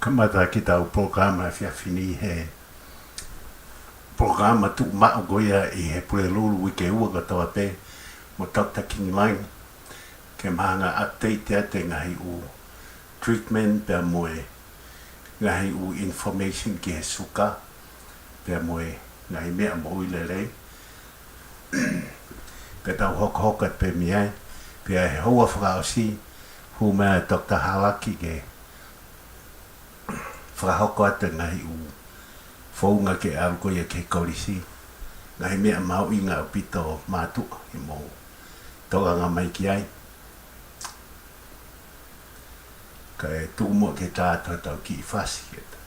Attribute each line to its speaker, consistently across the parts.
Speaker 1: Kamata ki tau programa fiafini he programa tu ma'o goia I he pule lulu I ke ua katoa pe mo Dr. King Line ke mahanga update te ngahi u treatment pe moe ngahi u information ki he suka pe moe ngahi mea mo I lele ke tau hoka pe miai pe he hoa whakaosi hu mea Dr. Halaki ke whakahoko ata ngahi u whaunga ke arukoia ke kaurisi ngahi mea mau I ngā upito mātua I mō toga ngā mai ki ai ka e tuumo ke tātua tau ki I whasi ke ta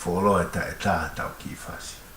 Speaker 1: wholoa e tā tau ki I whasi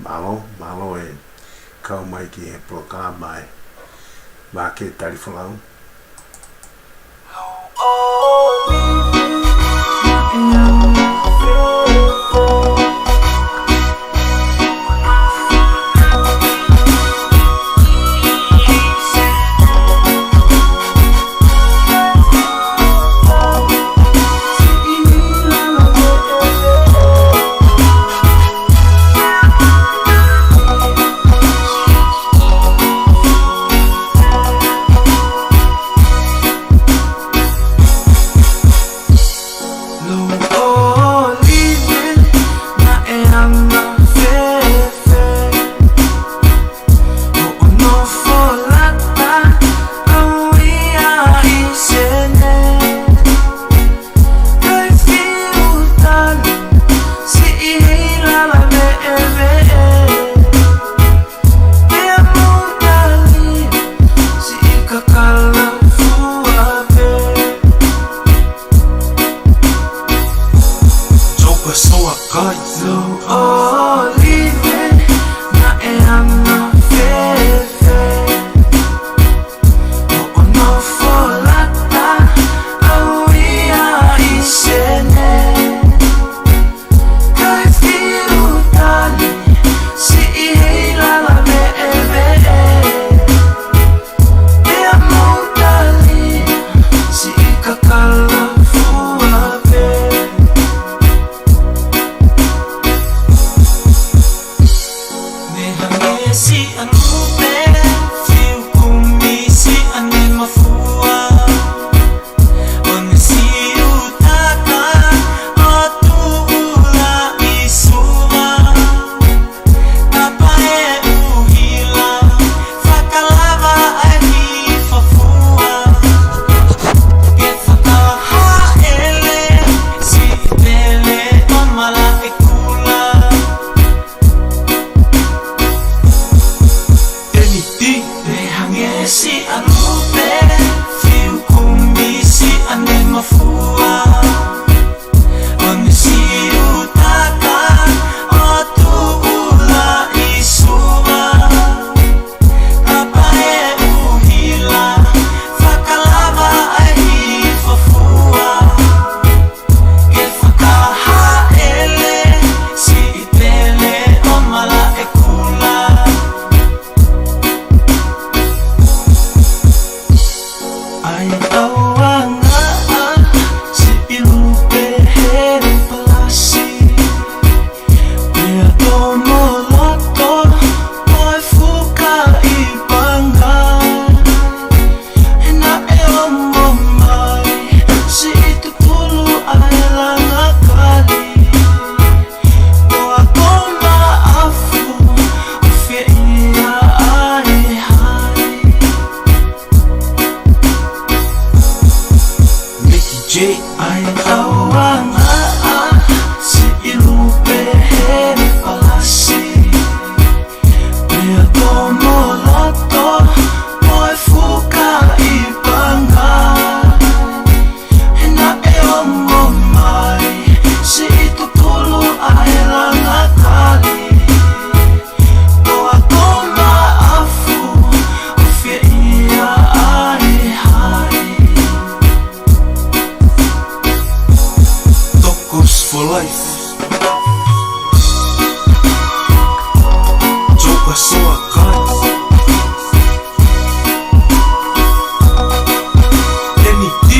Speaker 1: malo e kau mai ki he program mai Vake Tali Folau.
Speaker 2: For life. Joga sua cara. NT.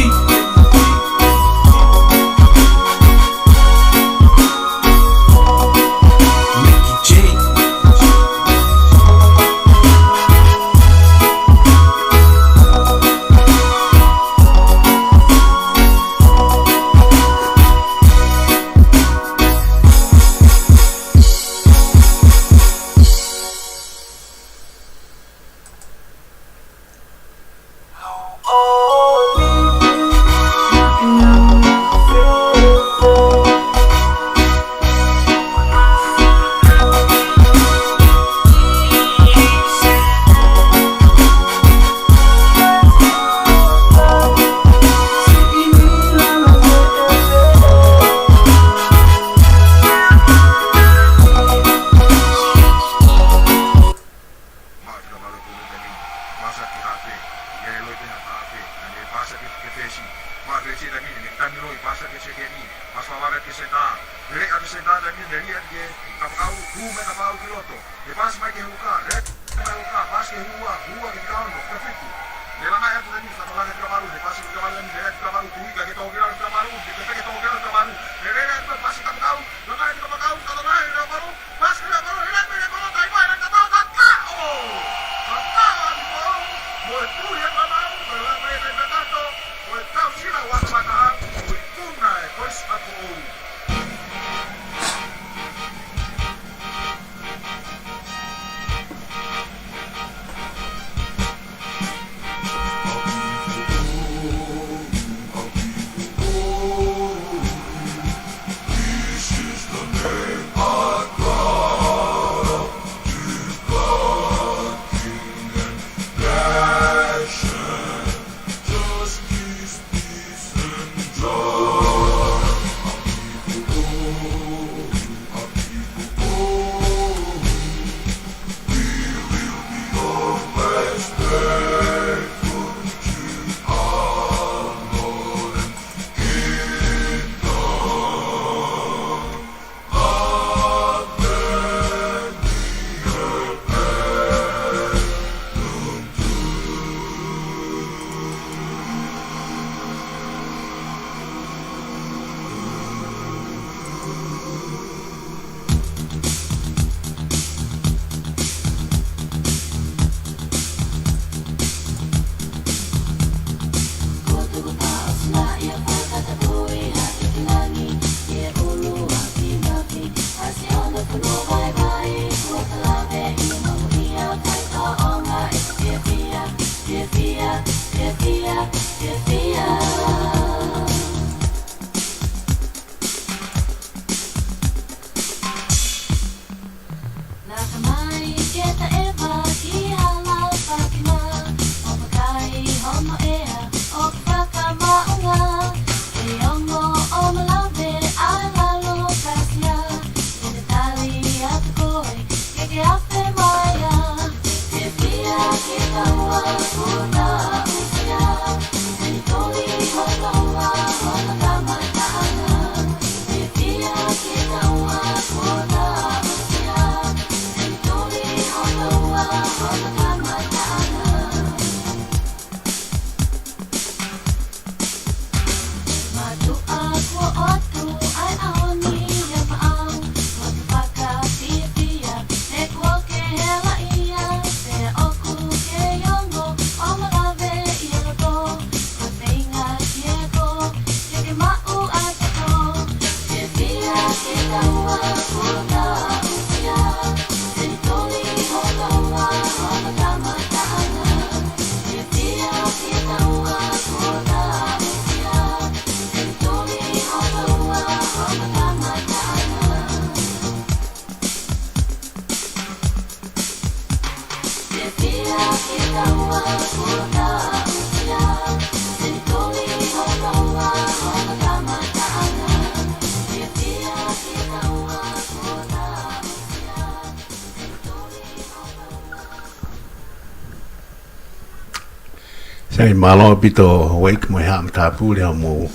Speaker 1: Sai malo bito wake mo ham tapu le mo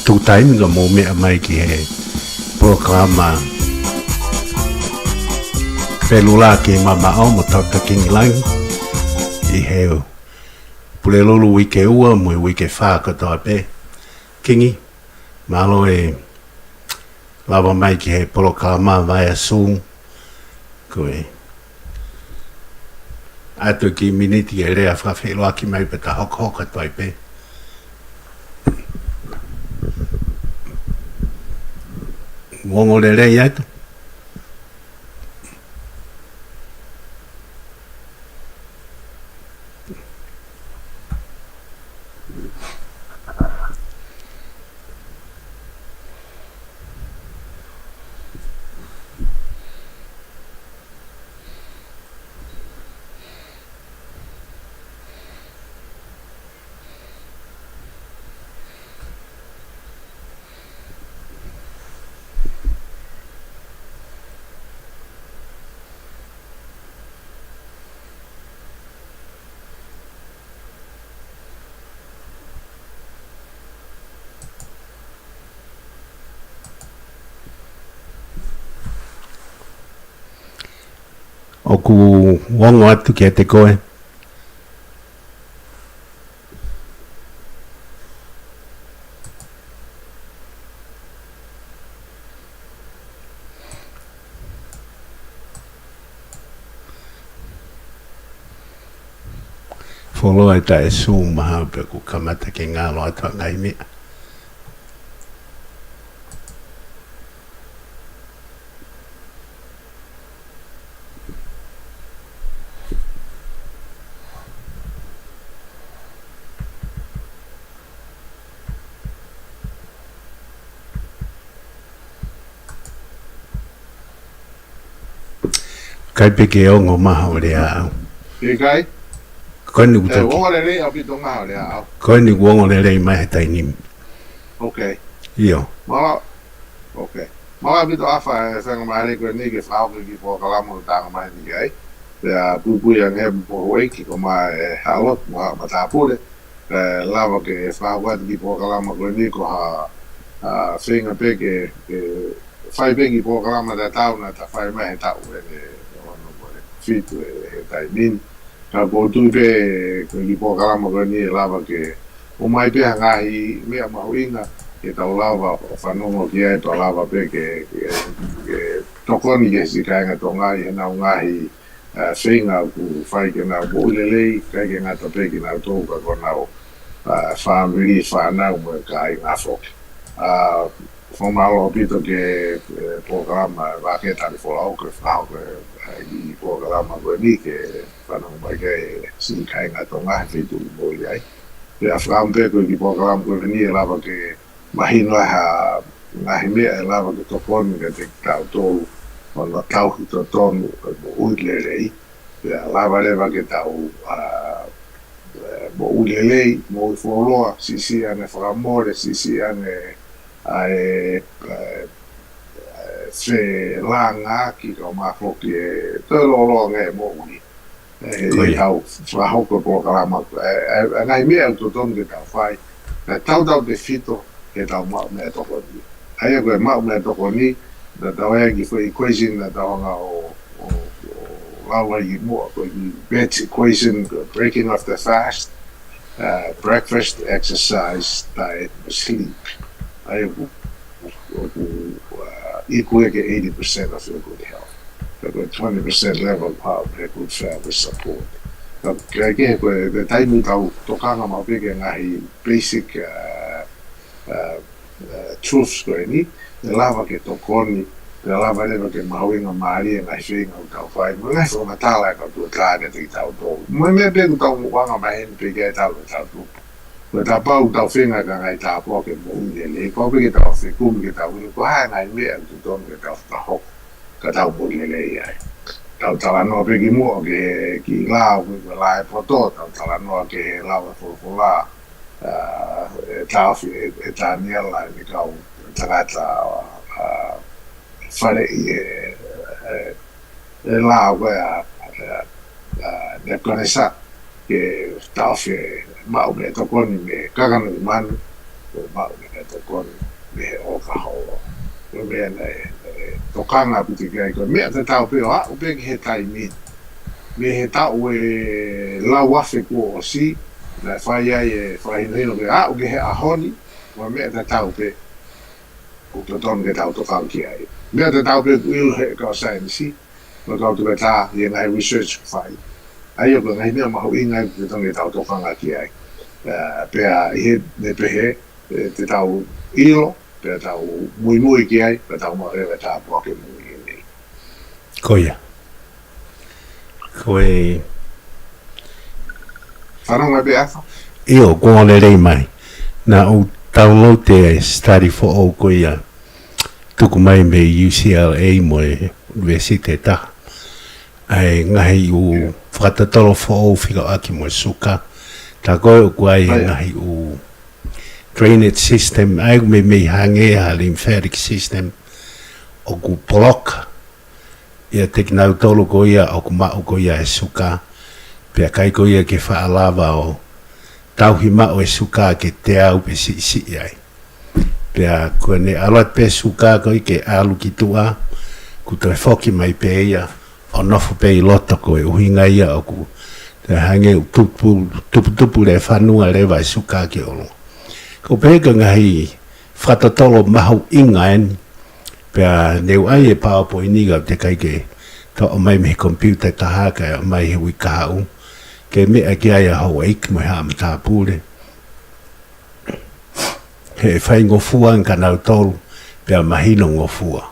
Speaker 1: tu time ga mo me mai ki he programa pelula ki mama o mo ta king lang I he pule lolu wike ua mo wike fa ka ta pe kingi malo e lava mai ki he programa vai asung ko e ato ki miniti e rea whawhelo aki mai pe ta hoko hoka toi pe. Wongo le rei ato. o ku wongo atu ki te koe. Folau ai ta e su maha pe ku kamata ke ngalo atu ngai mea. Kai peke o ngō maha o rea au.
Speaker 3: E kai?
Speaker 1: Koe ni
Speaker 3: E
Speaker 1: utoki.
Speaker 3: wonga le rei au pi tonga o lea au.
Speaker 1: Koe ni wongo le rei mai he taini.
Speaker 3: Ok.
Speaker 1: Io.
Speaker 3: Mala. Ok. Mala pi to afa e whenga mai rei koe ni ke whao ki po kalamo o tanga mai ni kai. Pea pupui ang he po hoi ki ko mai e halot ma tāpure. Lava ke whao watu ki po kalamo koe ni ko ha whenga peke whai peki po kalamo da tau na ta whai mai he tau e fitu e tai min ka po tu pe ki po kalama ko ni lava ke o mai pe ngahi me ma winga ke tau lava o whanongo ki e to lava pe ke tokoni ke si kai nga to ngai na ngahi whinga ku whai ke na po ulelei kai ke ngata pe ki na tō ka kona o whamiri whanau mo kai ngā whoki whamalo pito ke po kalama Vake Tali Folau ke whao ke i programa koe ni ke whanau mai ke si kai ngā tonga he whitu i mōi ai. Pea whakampe koe ki programa koe ni e lava ke mahino ha ngahi mea e lava ke toponi ke te tau tōru o na tau ki tō tonu ui lelei. Pea lava lewa ke tau mo ui lelei, mo ui wholoa, sisi ane whakamore, sisi ane se langa ki ko ma foki e tolo nge mo uni e tau whahoko po kalama ngai mea to ton ke tau whai tau te fito ke tau mau mea toko ni aia koe mau mea toko ni na tau ea ki whai equation na tau nga o laua i mua koe ki bet equation breaking off the fast breakfast, exercise, diet, sleep aia equal to 80% of your good health. But with 20% level of good family support. Kaya the time we tokanga mabige ngahi basic truths ko ni, the lava ke tokoni, the lava leva ke mawinga mari ngai whinga o tau whai, ngai whonga tala ka tu klāne te tau tō. Mwe me pēku tau wanga mahen peke tau tau tū. Ko ta pau tau whinga ka ngai tā pō ke mo unge le, ko peke tau whikum ke tau unu, ko hae ngai mea tu tōnu ke tau whahok, ka tau mo le le iai. Tau talanoa peke mua ke ki lao, ke lai poto, tau talanoa ke lao e whulwhula, tau whi e tā niela ni kau tangata whare i e lao koe ne kone sa, ke tau whi mau me tokoni me kakana i manu, ko mau me tokoni me he oka holo. Ko mea nei tokanga puti kai ko mea te tau peo a upe ki he tai min. Me he tau e lau afe kua o si, na whai ai e whai nino ke a uke he ahoni, wa mea te tau pe o te tonu ke tau tokau ki ai. Mea te tau pe ilu he kau sainisi, ma kau tuke tā i ngai research whai. Ai o ka ngai mea mahu ingai te tonu ke tau tokanga ki ai. Pea i he ne pehe te tau ilo, pea tau mui ki ai, pea tau marewe tā pua ke mui i nei.
Speaker 1: Koia. Koe...
Speaker 3: Whanonga pe afa?
Speaker 1: Io, kua le rei mai. Nā o taulo te study for o koia. Tuku mai me UCLA mo e universite ta. Ai ngahi u whakatatolo for o whika aki mo e suka. Tā koe o kuai ngahi u drainage system, ai me hange a lymphatic system o ku block ia te kinau tolo koia o ku mao koia e suka pia kai koia ke whaalava o tauhi mao e suka ke te au pe si ai pia koe ne alat pe suka koi ke alu ki tua ku te whoki mai pe ia o nofo pe I loto ko e uhinga ia o ku te hange tupu le whanua le vai suka ke olo. Ko pēka ngahi whatatolo mahu inga eni, pēa neu ai e pāpo iniga te kai ke to o mai me computer tahaka o mai he wi kahau, ke mea ki ai a hau eik mo haa mta pūre. He whai ngofua in kanau tolu, pēa mahino ngofua.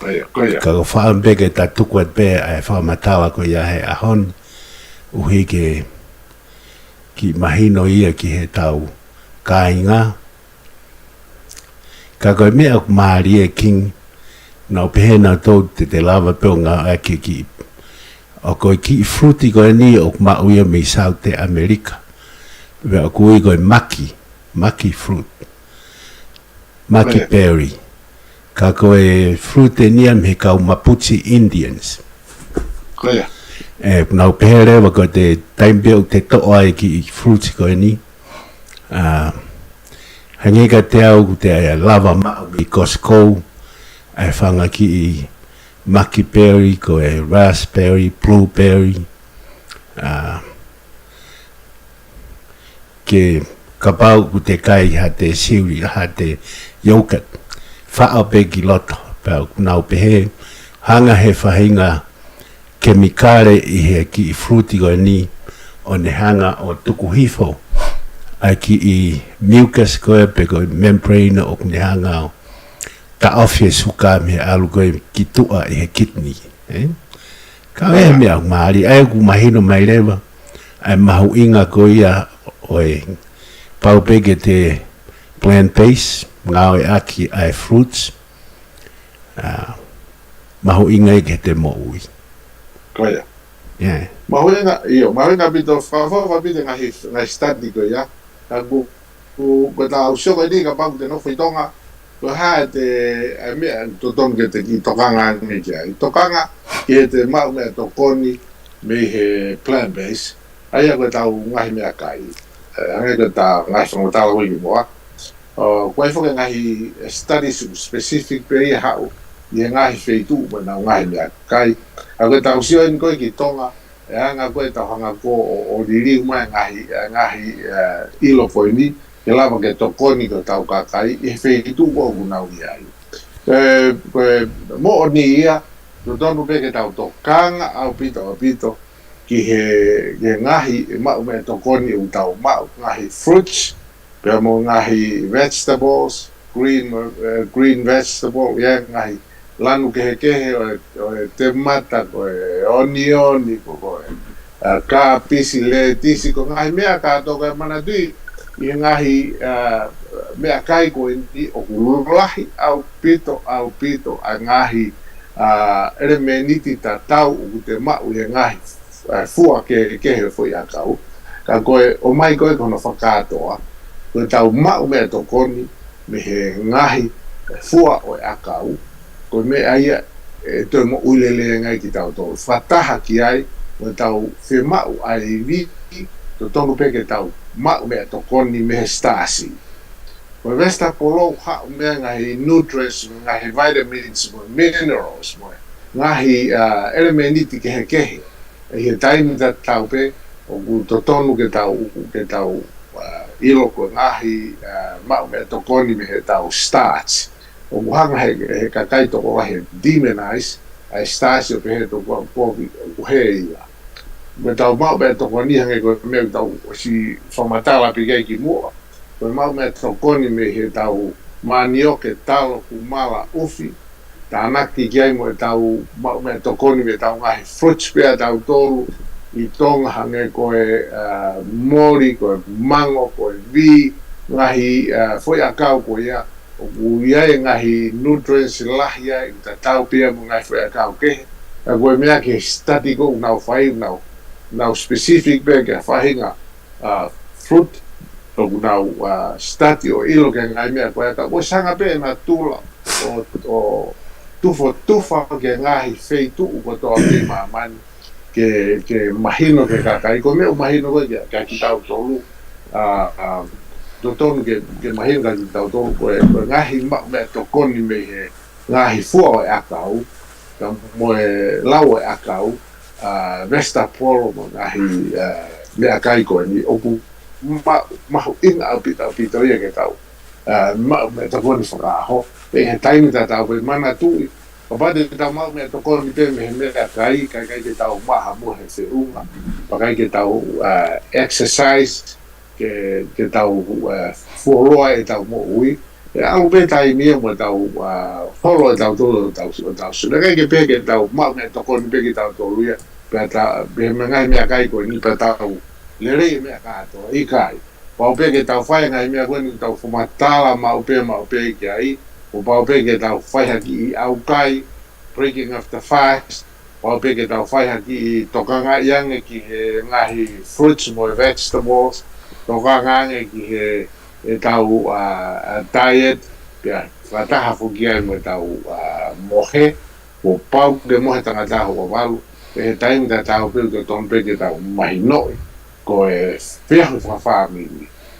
Speaker 1: Ka ko whaambeke ta tuku at pēa ai whaamatawa ko ia he ahon, uhi ke ki mahino ia ki he tau kāinga. Ka koe mea ku maari e king, nau pehena tau te lava peo ngā ake ki. O koe ki fruti koe ni o mauia me South America. Pea o koe koe maki fruit. Maki berry. Ka koe fruit e nia me kau Mapuche Indians.
Speaker 3: Koea.
Speaker 1: Nau pehere wa koe te taimbeo te toa e ki fruits koe ni. Hangega te au te lava mau i Costco. Ai whanga ki I maki berry, koe raspberry, blueberry. Ke kapau ku te kai ha te siuri, ha te yogurt. Whao pe ki loto, pau nau pehe. Hanga he whahinga kemikare I he ki I fruti koe ni o ne hanga o tuku hifo. Ai ki I mucus koe pe koe membrane o ne hanga o ta ofie suka me alu koe ki tua I he kidney. Ka e mea maari, ai ku mahino mai rewa. Ai mahu inga ko ia o e pau peke te plant-based, ngau e aki ai fruits. Mahu inga I ke te mo ui.
Speaker 3: Koea.
Speaker 1: Yeah.
Speaker 3: Mahu inga bito whawhawa bito ngai study ko ia. Ka ku ta au sio ni ka pang te no fitonga. Ko ha te mea to ton ke te ki tokanga ni kia. Tokanga ke te mau mea tokoni me he plant-based. Ai ko tau ngahi mea kai. Ange ko ta ngai whangatala hui moa. Koe whoke ngahi studies specific pe ia hau. I ngahi wheitu ma nau ngahi mea kai. A koe tau sio in koe ki tonga. E anga koe tau hanga ko o riri umai ngahi ilo koe ni. Ke lava ke tokoni ko tau kakai. I wheitu ko unau iai. Koe mo o ni ia. To tonu pe ke tau tokanga au pito. Ki he ngahi mau me tokoni u tau mau ngahi fruits. Pea mo ngahi vegetables, green vegetable, ia ngahi lanu kehe o temata, ko onion, ko ka pisi letisi, ko ngahi mea kato ka manatui, I ngahi mea kai ko I o kululahi au pito, a ngahi elemeniti ta tau u te mau I ngahi fua kehe foi a kau. Ka koe o mai koe kono whakatoa. Koe tau mau mea tokoni me he ngahi fua o akau. Koe mea ia toi mo uilele ngai ki tau tō. Whataha ki ai, koe tau whe mau ai viki, to tonu peke tau mau mea tokoni me he stasi. Koe vesta polou hau mea ngahi nutrients, ngahi vitamins, minerals, ngahi elemeniti kehe. E he taimi ta tau pe, o ku to tonu ke tau ilo ko ngahi mau me tokoni me he tau starch. O muhanga he kakai toko he demonize, ai starch o pe he toko poki o he ia. Me tau mau me tokoni hange ko me tau si whamatala pigei ki mua. Ko mau me tokoni me he tau manioke talo kumala ufi. Tānaki kiai mo e tau mau me tokoni me tau ngahi fruits pea tau tolu. I tonga hange koe mori, koe mango, koe vi, ngahi foi akau koe ia. O iai ngahi nutrients lahi ai, ta tau pia mo ngahi foi akau kehe. A koe mea ke study ko nau whai, nau specific pia ke whahinga fruit, o nau study o ilo ke ngai mea koe akau. Koe sanga pia na tula o tufa ke ngahi feitu ko toa ke mamani. Ke mahino ke kakai ko me mahino ko ke kitau tolu do tonu ke mahino ka kitau tolu ko ngahi ma me tokoni me he ngahi fua o akau mo lau e akau Vesta Polo mo ngahi me akai ko ni oku ma in au pita ia ke tau ma me ta ko ni whakaho pe he taimi ta tau pe mana tu o pade ta ma me to ko ni pe me akai kai ke tau ma mo he se unga pa kai ke tau exercise ke tau foroa e tau mo ui au pe tai mia mo tau follow tau tau su kai ke pe ke tau ma me to ko ni pe ke tau to luia pe ta be me ngai me akai ko ni pe tau le rei me ka to I kai pa pe ke tau fai ngai me ko ni tau fumatala ma pe ke ai o pa pe ke tau fai haki au kai breaking of the fast pa pe ke tau fai haki tokanga yang ki ngahi fruits mo vegetables tokanga ki e tau diet pe fata ha fugia mo tau mohe o pau de mohe tanga tau o walu pe time da tau pe ke ton pe ke tau mai noi ko e fiahu fa mi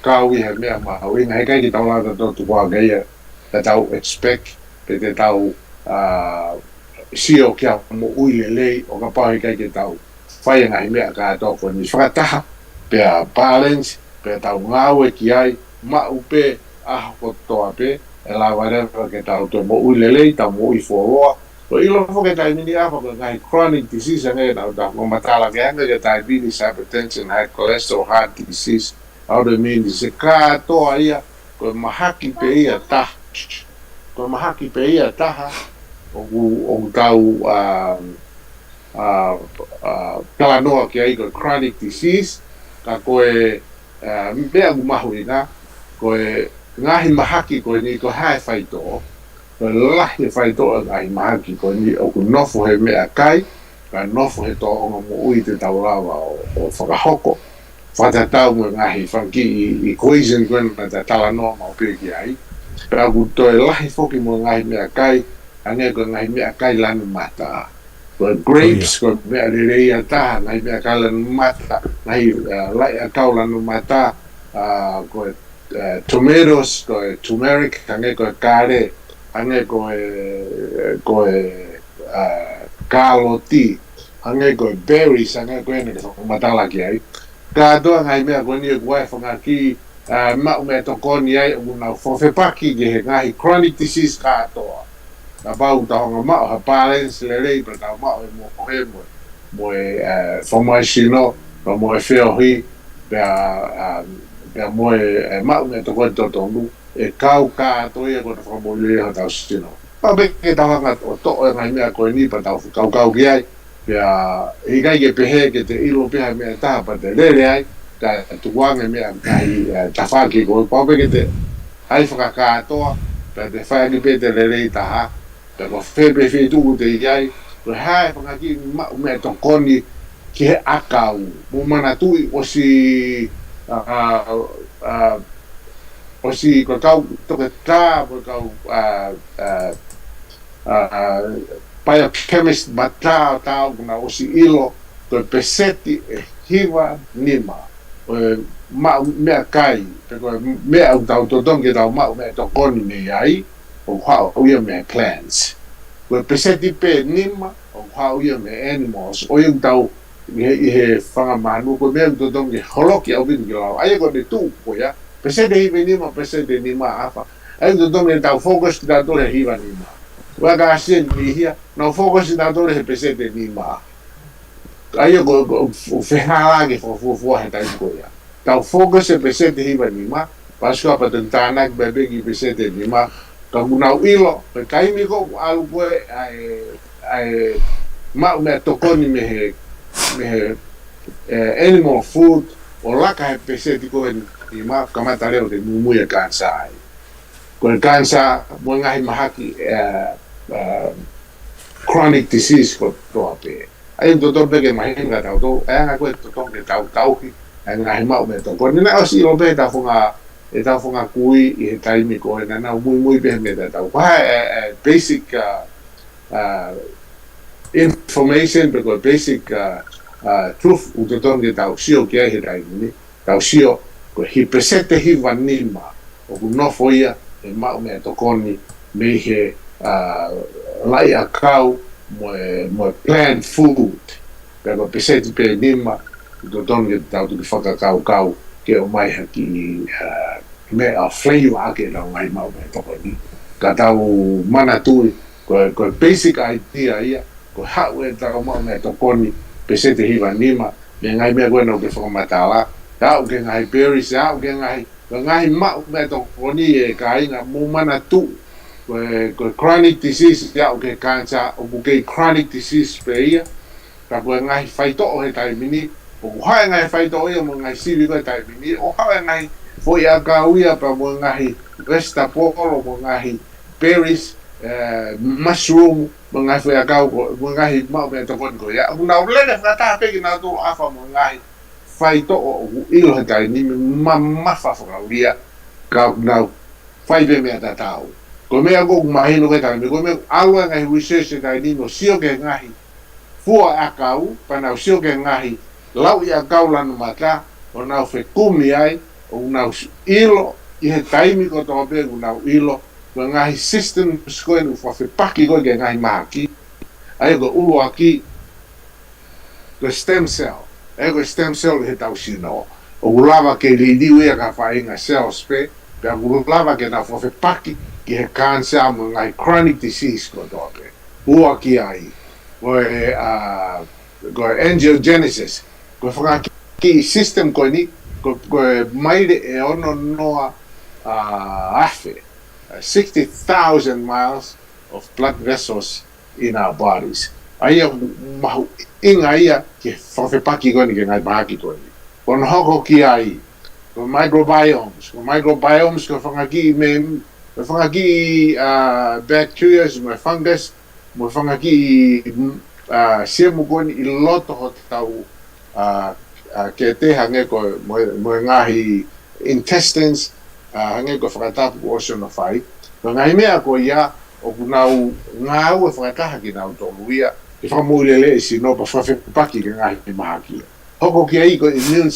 Speaker 3: ka wi ha me ma wi ngai kai ki tau la to tu wa gai da tau expect pe te tau sio kia mo ui le o ka pa kai ki tau fai ngai me ka to ko ni fata pe balance pe tau ngau e ki ai ma upe ko to ape e la whatever ke tau to mo ui le tau mo ui foroa o ilo fo ke tai ni apa ko ngai chronic disease ngai tau da mo matala ke anga ke diabetes hypertension high cholesterol heart disease autoimmune disease ka to ia ko mahaki pe ia ta ko mahaki pe ia ta o tau kala noa ki ai ko chronic disease ka koe mea gumahuina koe ngahi mahaki koe ni ko hae whaito ko lahi whaito ngahi mahaki koe ni o ku nofo he mea kai ka nofo he toonga mo ui te taurawa o whakahoko whatatau mo ngahi whanki I equation koe na ta tala noa mau peki ai pera ku toe lahi foki mo ngahi mea kai ange ko ngahi mea kai lanu mata ko grapes ko mea rereia taha ngahi mea kai lanu mata ngahi lai akau lanu mata ko tomatoes ko turmeric ange ko kare ange ko kaloti ange ko berries ange ko ene ko mata lagi ai ka doa ngai mea ko ni ko ai fangaki ma me to ko ni ai una fofe paki ge ngai chronic disease ka to na bau ta nga ma ha balance le le pa ta ma mo he mo formation no mo feo hi pe mo ma me to ko to nu e kau ka to ia ko to mo le ha ta sino pa be ke ta nga to ngai me ko ni pa ta kau ki ai pe I ga ge pe he ke te ilo pe ha me ta pa te le ai ta tu wang me ai ta fa ki ko pa be ke te ai fa ka to pe te fa ki pe te le ta ha pe ko fe pe fe tu te ai ko hai fa ki ma me to ko ni ki akau mo mana tu o si o si ko kau to ke ta ko kau pai chemist bata tau na o si ilo ko peseti hiva nima ma me kai pe ko me au tau to don ke tau ma me to kon ni ai o ha o ia me plants ko peseti pe nima o ha o ia me animals o ia tau he fanga manu ko me to don ke holoki au bin gila ai ko de tu ko ya peseti hiva nima peseti nima afa ai to don ke tau focus da to hiva nima wa ga sin ni hia no focus da to he peseti nima ai ko fe hala ke fo he tai ko ya tau focus e pesete hiva nima pasko apa tentana bebe ki pesete nima kamu ilo pe kai mi ko alu ko ai ma me tokoni me animal food o la ka pesete ko nima kama tare de mumu ya kansa ai ko kansa mo ngai mahaki chronic disease ko to ape ai doctor bege mahinga tau to ai ko to ke tau ki ngai mau me to ko ni na si lo be ta funga kui I tai mi ko na muy be me ta basic information because basic truth u to ke tau sio ke he tai ni tau sio ko hi presente hi vanima o no foia e mau me to ko ni me he lai akau mo plant food pero peseti pe nima do don ke tau tu kau ke o mai haki me a flavor ke la mai mau me to ni ka tau mana tu ko basic idea ia ko how e ta mo me to koni peseti hiva nima me ngai me bueno ke fo matala ta ke ngai berries ya ke ngai mau me to koni e kai na mo mana tu ko chronic disease ya ke cancer o ke chronic disease pe ia ka ko ngai fai to o he tai mini o ha ngai fai to ia mo ngai si ko tai mini o ha ngai fo ia ka uia pa mo ngai vegetable mo ngai berries mushroom mo ngai fo ia ka mo ngai mau me to ko ya una ulele fa ta pe na to afa mo ngai fai to o ilo he tai ni ma fa fo uia ka na fai be me ta tau ko me ago mahino ke tai ko me alwa ngai research tai ni no sio ke ngai fua akau pana sio ke ngai lau ia kau lanu mata o nau fe kumi ai o nau ilo i he taimi ko to be o nau ilo ko ngai system sko no fa fe paki ko ke ngai maki ai go ulu aki ko stem cell ko stem cell he tau sino o lava ke li di ia ka fa inga cells pe pe lava ke na fa fe paki ki he cancer mo ngai chronic disease ko to be ua ki ai ko angiogenesis ko fa ki system ko ni ko mai de ono no afe 60,000 miles of blood vessels in our bodies ai mau inga ia ke fa fe paki ko ni ke ngai ba ki to ni kon hoko ki ai ko microbiomes ko fa ki me fangaki bacteria mo fungus mo fangaki siamo kon i loto ho tau ke te hange ko mo ngahi intestines hange ko fangata ko ocean of fai ngai me ko ia o kunau ngau e fangata ki nau to luia e fa mo lele si no pa fa paki ke ngahi mahaki hoko ki ai ko immune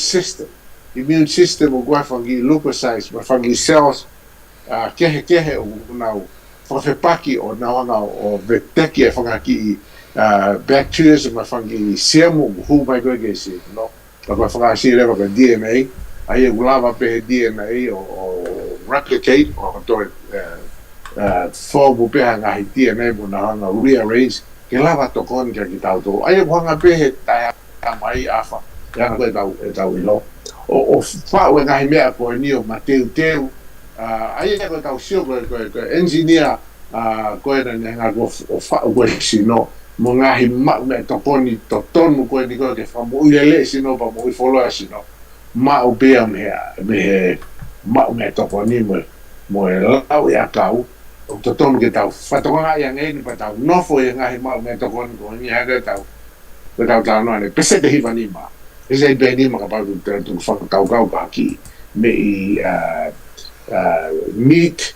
Speaker 3: system o gua fangi leukocytes mo fangi cells kehe o nau whakawhepaki o nauanga o veteki e whakaki bacteria ma whangi siamu hu mai koe ke si no ka whakasi rewa ka DNA ai e ulava pe DNA o replicate o to formu pe hanga hi DNA mo nauanga rearrange ke lava to kon ke ki tau to ai e whanga pe he tai mai afa ya koe tau ilo o whau e ngahi mea koe ni o mateu ai ko tau sio ko engineer ko na nga go fa go sino mo nga hi ma me to poni to ton ko ni ko ke fa mo ile sino pa mo follow sino ma o be am me ma me to poni mo lau ya kau to ton ke tau fa to nga ya ngai ni pa tau no fo ya nga hi ma me to poni ko ni ha ga tau no ne pese de hi vani ma ese be ni ma ka pa tu fa kau ka ki me meat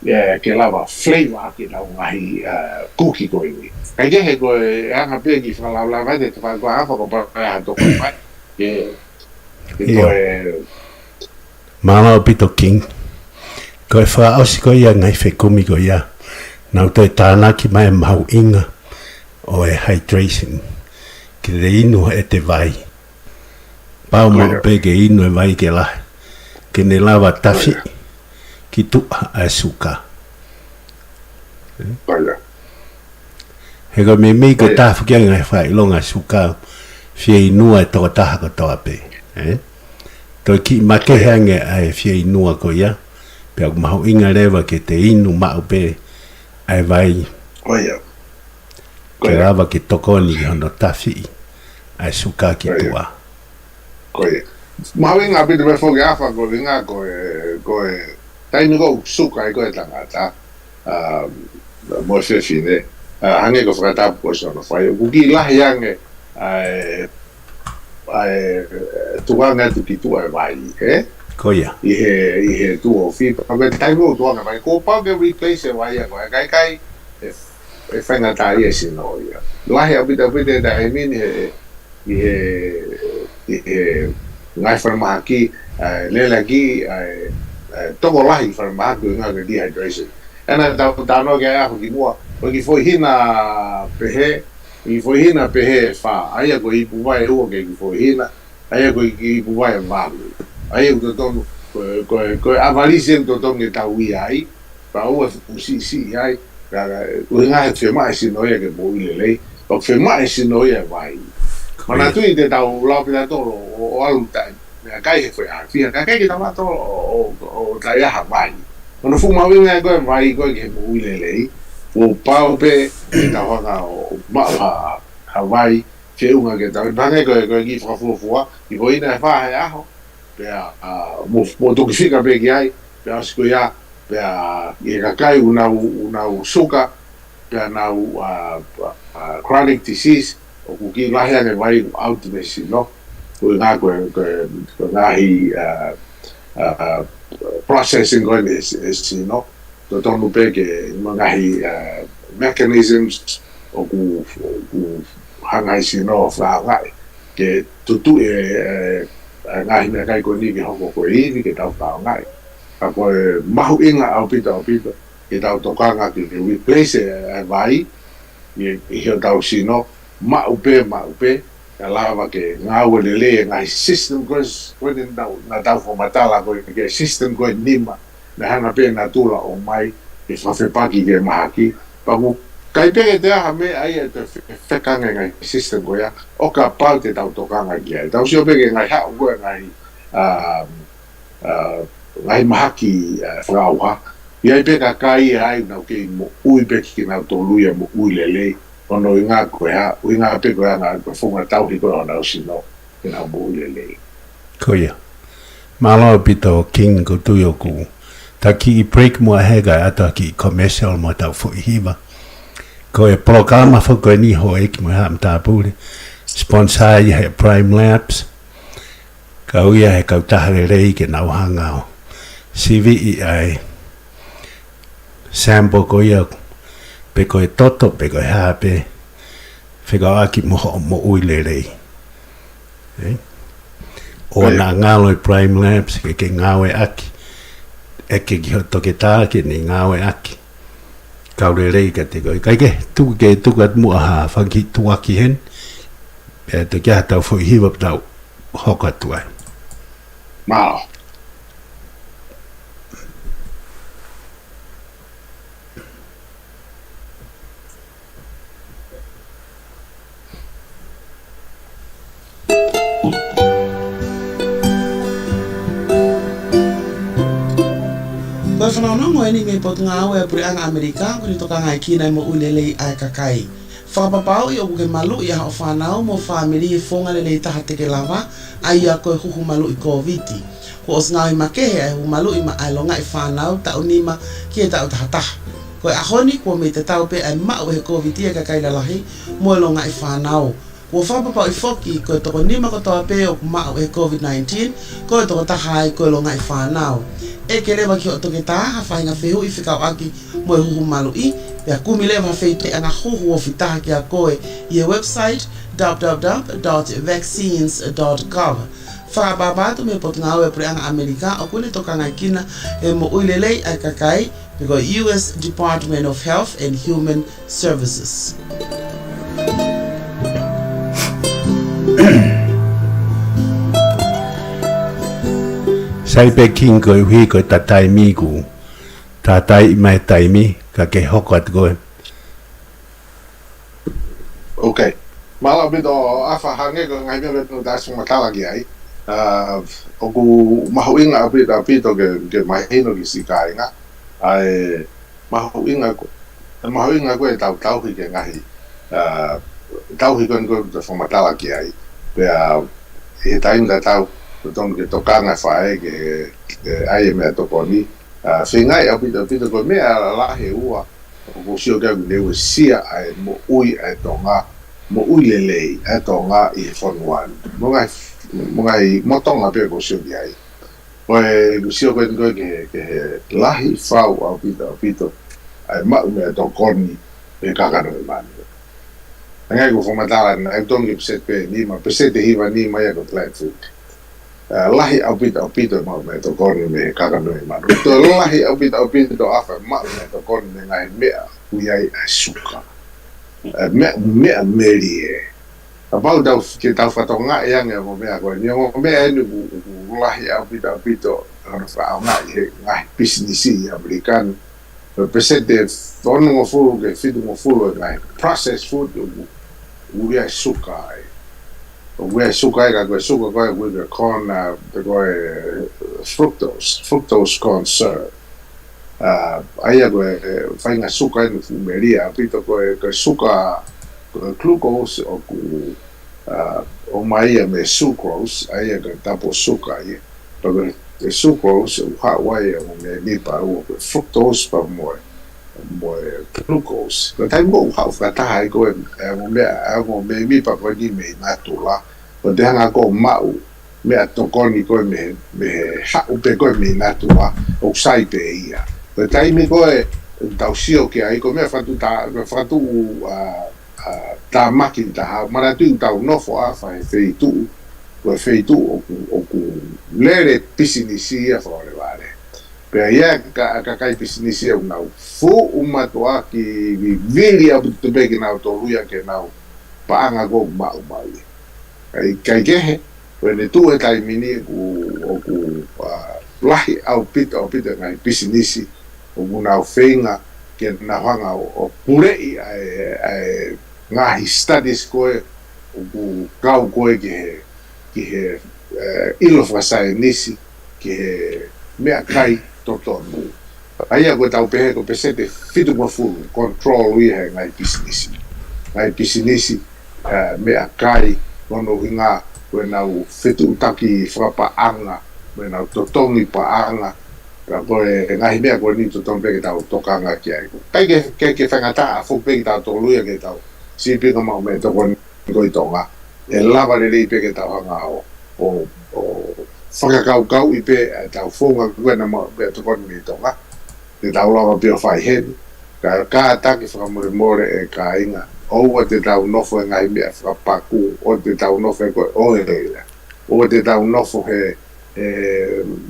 Speaker 3: ke lava flavor ke la ngai cookie ko ni kai he ko anga pe ki fa la va de fa ko afa ko pa to ko pa ke ko
Speaker 1: mama pito king ko fa o si ko ia ngai fe kumi ko ia na to tana ki mai mau inga o hydration ke le inu e te vai pa mo pe ke inu e vai ke la ke ne lava tafi ki tu asuka he ko me ko ta fu ke ngai fa longa asuka fie nua to ta ko to ape to ki ma ke hange ai fie nua ko ya pe ko mau inga leva ke te inu ma pe ai vai ke lava ki tokoni hono tafi asuka ki tua
Speaker 3: ma venga pe de fo ga fa ko venga ko tai no go suka ko tangata mo se fine hange ko frata po so no fai ku ki la yange tuanga tu ki tu vai
Speaker 1: ko ya
Speaker 3: i he tu o fi pa me tai no tuanga vai ko pa ke replace vai ko kai e fai na tai e si no ya la ya bi da I mean ngai farma ki le la ki toko lahi wharamāku ngā ka dehydration. Ana tau no ke aho ki mua, o ki foi hina pehe i foi hina pehe fa ai ko i puai o ke ki foi hina ai ko i puai va ai ko tonu ko avalise to tonu ta wi ai pa o si ai o nga fe mai si no ye ke mo ile le o fe mai si no ye vai mana tu i te tau lau pita tolo o alu tai mea kai he foi a fia kai ki tama tolo o tai aha vai mana fu mawinga koe vai koe ke mo ile lei o pao pe i tau hanga o maa Hawaii ke unga ke tau nane koe ki whakafuafua i ko ina e whahe aho pea mo toki fika pe ki ai pea asiko ia pea i kakai unau suka pea nau chronic disease o kuki lahi ane vai out me si no ko ngā ko ngahi processing koe ne si no to tonu pe ke ngahi mechanisms o ku hangai si no whaangai ke tutu ngahi mea kai ko ni ki hoko ko ini ke tau whaangai ka koe mahu inga au pita ke tau tokanga ki replace vai i hio tau si no ma upe ka lava ke ngawe le ngai system goes when na tau fo matala ko ke system go nima na hana pe na tula o mai e fa fe paki ke mahaki pa mu kai pe te ha me ai te fe kanga ngai system go ya o ka pa te tau tokanga ki ai tau sio pe ke ngai ha go ngai ngai mahaki frauha ia pe ka kai ai na ke mo ui pe ki na to luia mo ui le ono inga koe ha, inga pe koe anga koe whunga tau hi koe ona usino, ina mōle lei.
Speaker 1: Koia. Mālau pita o King ko tui o ku. Ta ki I break mua hega ata ki commercial mo tau fui hiwa. Ko e programa whakoe ni ho eki mo ham tā pūre. Sponsor I he Prime Labs. Ka uia he kau tahare rei ke nau hanga o. CV ai. Sample ko ia pe koe toto, pe koe hape, whika aki mo uile rei. O nā ngāloi Prime Labs, ke ngāwe aki, eke ki ho toke tāke ni ngāwe aki. Kaure rei ka te koe, kai ke tuku at mua haa, whaki tuaki hen, e te kia tau fui hiwa tau hoka tuai.
Speaker 3: Mao.
Speaker 4: Koe whanau ni me pot ngā aue puri anga Amerika, kuri toka ngai kina mo ulelei ai kakai. Whakapapau I oku ke malu I hao whanau mo whamiri I whonga lelei taha teke lava, ai a koe huhu malu I COVID. Ko os ngau I makehe ai hu malu I ma ailonga I whanau ta unima ki e tau taha taha. Koe ahoni kua me te tau pe ai mau he COVID e kakai lalahi mo longa I whanau. Kua whapapau I whoki koe toko nima ko toa pe o mau he COVID-19, koe toko taha ai koe longa I whanau. E ke lewa ki o toke tā, ha whainga whehu I whikau aki mo e huhu malu I, pia kumi lewa wheite anga huhu o whitaha ki a koe I e website www.vaccines.gov. Whakapapatu me pot ngā ue pre anga Amerika o kune toka ngai kina e mo uilelei ai kakai pe ko US Department of Health and Human Services.
Speaker 1: Sai pe King ko hui ko tatai mi ku. Tatai mai tai mi ka ke hoko at koe.
Speaker 3: Okay. Mala bito afa hange ko ngai me no das matala ki ai. Oku mahuinga apito ke mahino ki sikai nga. Ai mahuinga ko e tau hi ke ngahi. Tau hi ko to matala ki ai. Pe e time da tau tong ke tokanga fae ke ai me toko ni fingai apito ko me la he ua ko sio ka ne we sia ai mo ui ai tonga mo ui lelei ai tonga I fonwan mo ngai mo tonga pe ko sio di ai ko sio ko ke la hi fau apito ai ma me toko ni e kaka no man ngai ko fomatala ai tong ke pset pe ni ma pset hiva ni ma ya ko plant food lahi apito mo me to koni me kaka no manu to lahi apito afa ma me to koni ngai me uiai suka. Mea meri e. Apau tau ke tau whatonga e ange mo mea koe. Ni o mea enu lahi au pito ana whao ngai ngai businessi Amerikanu. Presente tono mo fulu ke fitu mo fulu ngai processed food uiai suka e. Uiai suka e ka koe suka koe koe corn koe fructose corn syrup. Aia koe whainga suka enu fumeria pito koe suka glucose o mai me sucrose aia koe tapo suka ia. Koe sucrose wai o me nipa o fructose pa moe glucose. Koe tai mo hau whataha koe mo me nipa koe ni me natula. Koe te hanga koe mau mea tokoni koe me hau pe koe me natua o sai pe ia. Koe taimi koe tau sio ke ai koe mea whatu tā maki taha maratu tau nofo a whae wheitu koe wheitu o ku lere pisinisi ia whaore wale. Pea ia ka kai pisinisi au nau fu umatoa ki vili abu tupeki nau toluia ke nau paanga ko mau mai. Kai kehe koe ne tu e taimini o ku lahi au pita ngai pisinisi o nau whenga ke na hanga o purei ai ngahi studies koe o ku kau koe ki he ilo whasai nisi ki he mea kai totonu. Aia koe tau pehe ko pesete fitu mafuru control i he ngai pisinisi. Ngai pisinisi mea kai kono hinga koe nau fitu utaki whapaanga koe nau totongi paanga koe ngahi mea koe ni totong peke tau tokanga ki ai. Kai ke whangata a fuk peke tau toluia ke tau si pika mau me tokon koe tonga. E lava le rei peke tau hanga o whakakau i pe tau whonga koe na mau me tokon me tonga. Te tau lava pio whai hen. Ka ataki whakamore e ka inga. Oua te tau nofo e ngahi mea whakapaku. O te tau nofo e koe oereila. O te tau nofo he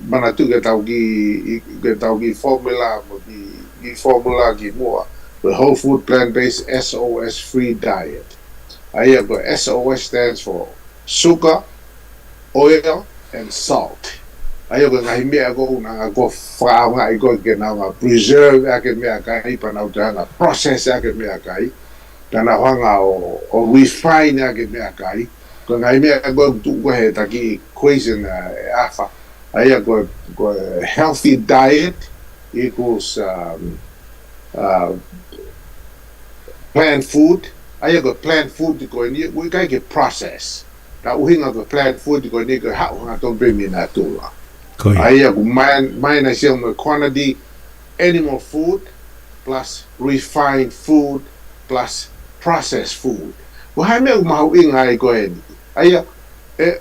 Speaker 3: mana tu ke tau ki formula mo ki formula ki mua the whole food plant-based SOS free diet. Aia ko SOS stands for sugar, oil and salt. Aia ko ngahi mea ko nga ko whao nga i ko ke na nga preserve ake mea kai pa na utanga process ake mea kai tana hanga o refine ake mea kai. Ko ngai mea ko tu ko he taki equation afa. Aia ko healthy diet equals plant food. Aia ko plant food ko ni we kai ke process. Ta uhinga ko plant food ko ni ko ha nga to be mi natura. Aia ko mai na sia mo quantity animal food plus refined food plus processed food. Wa ha me mau inga ko ni. Aia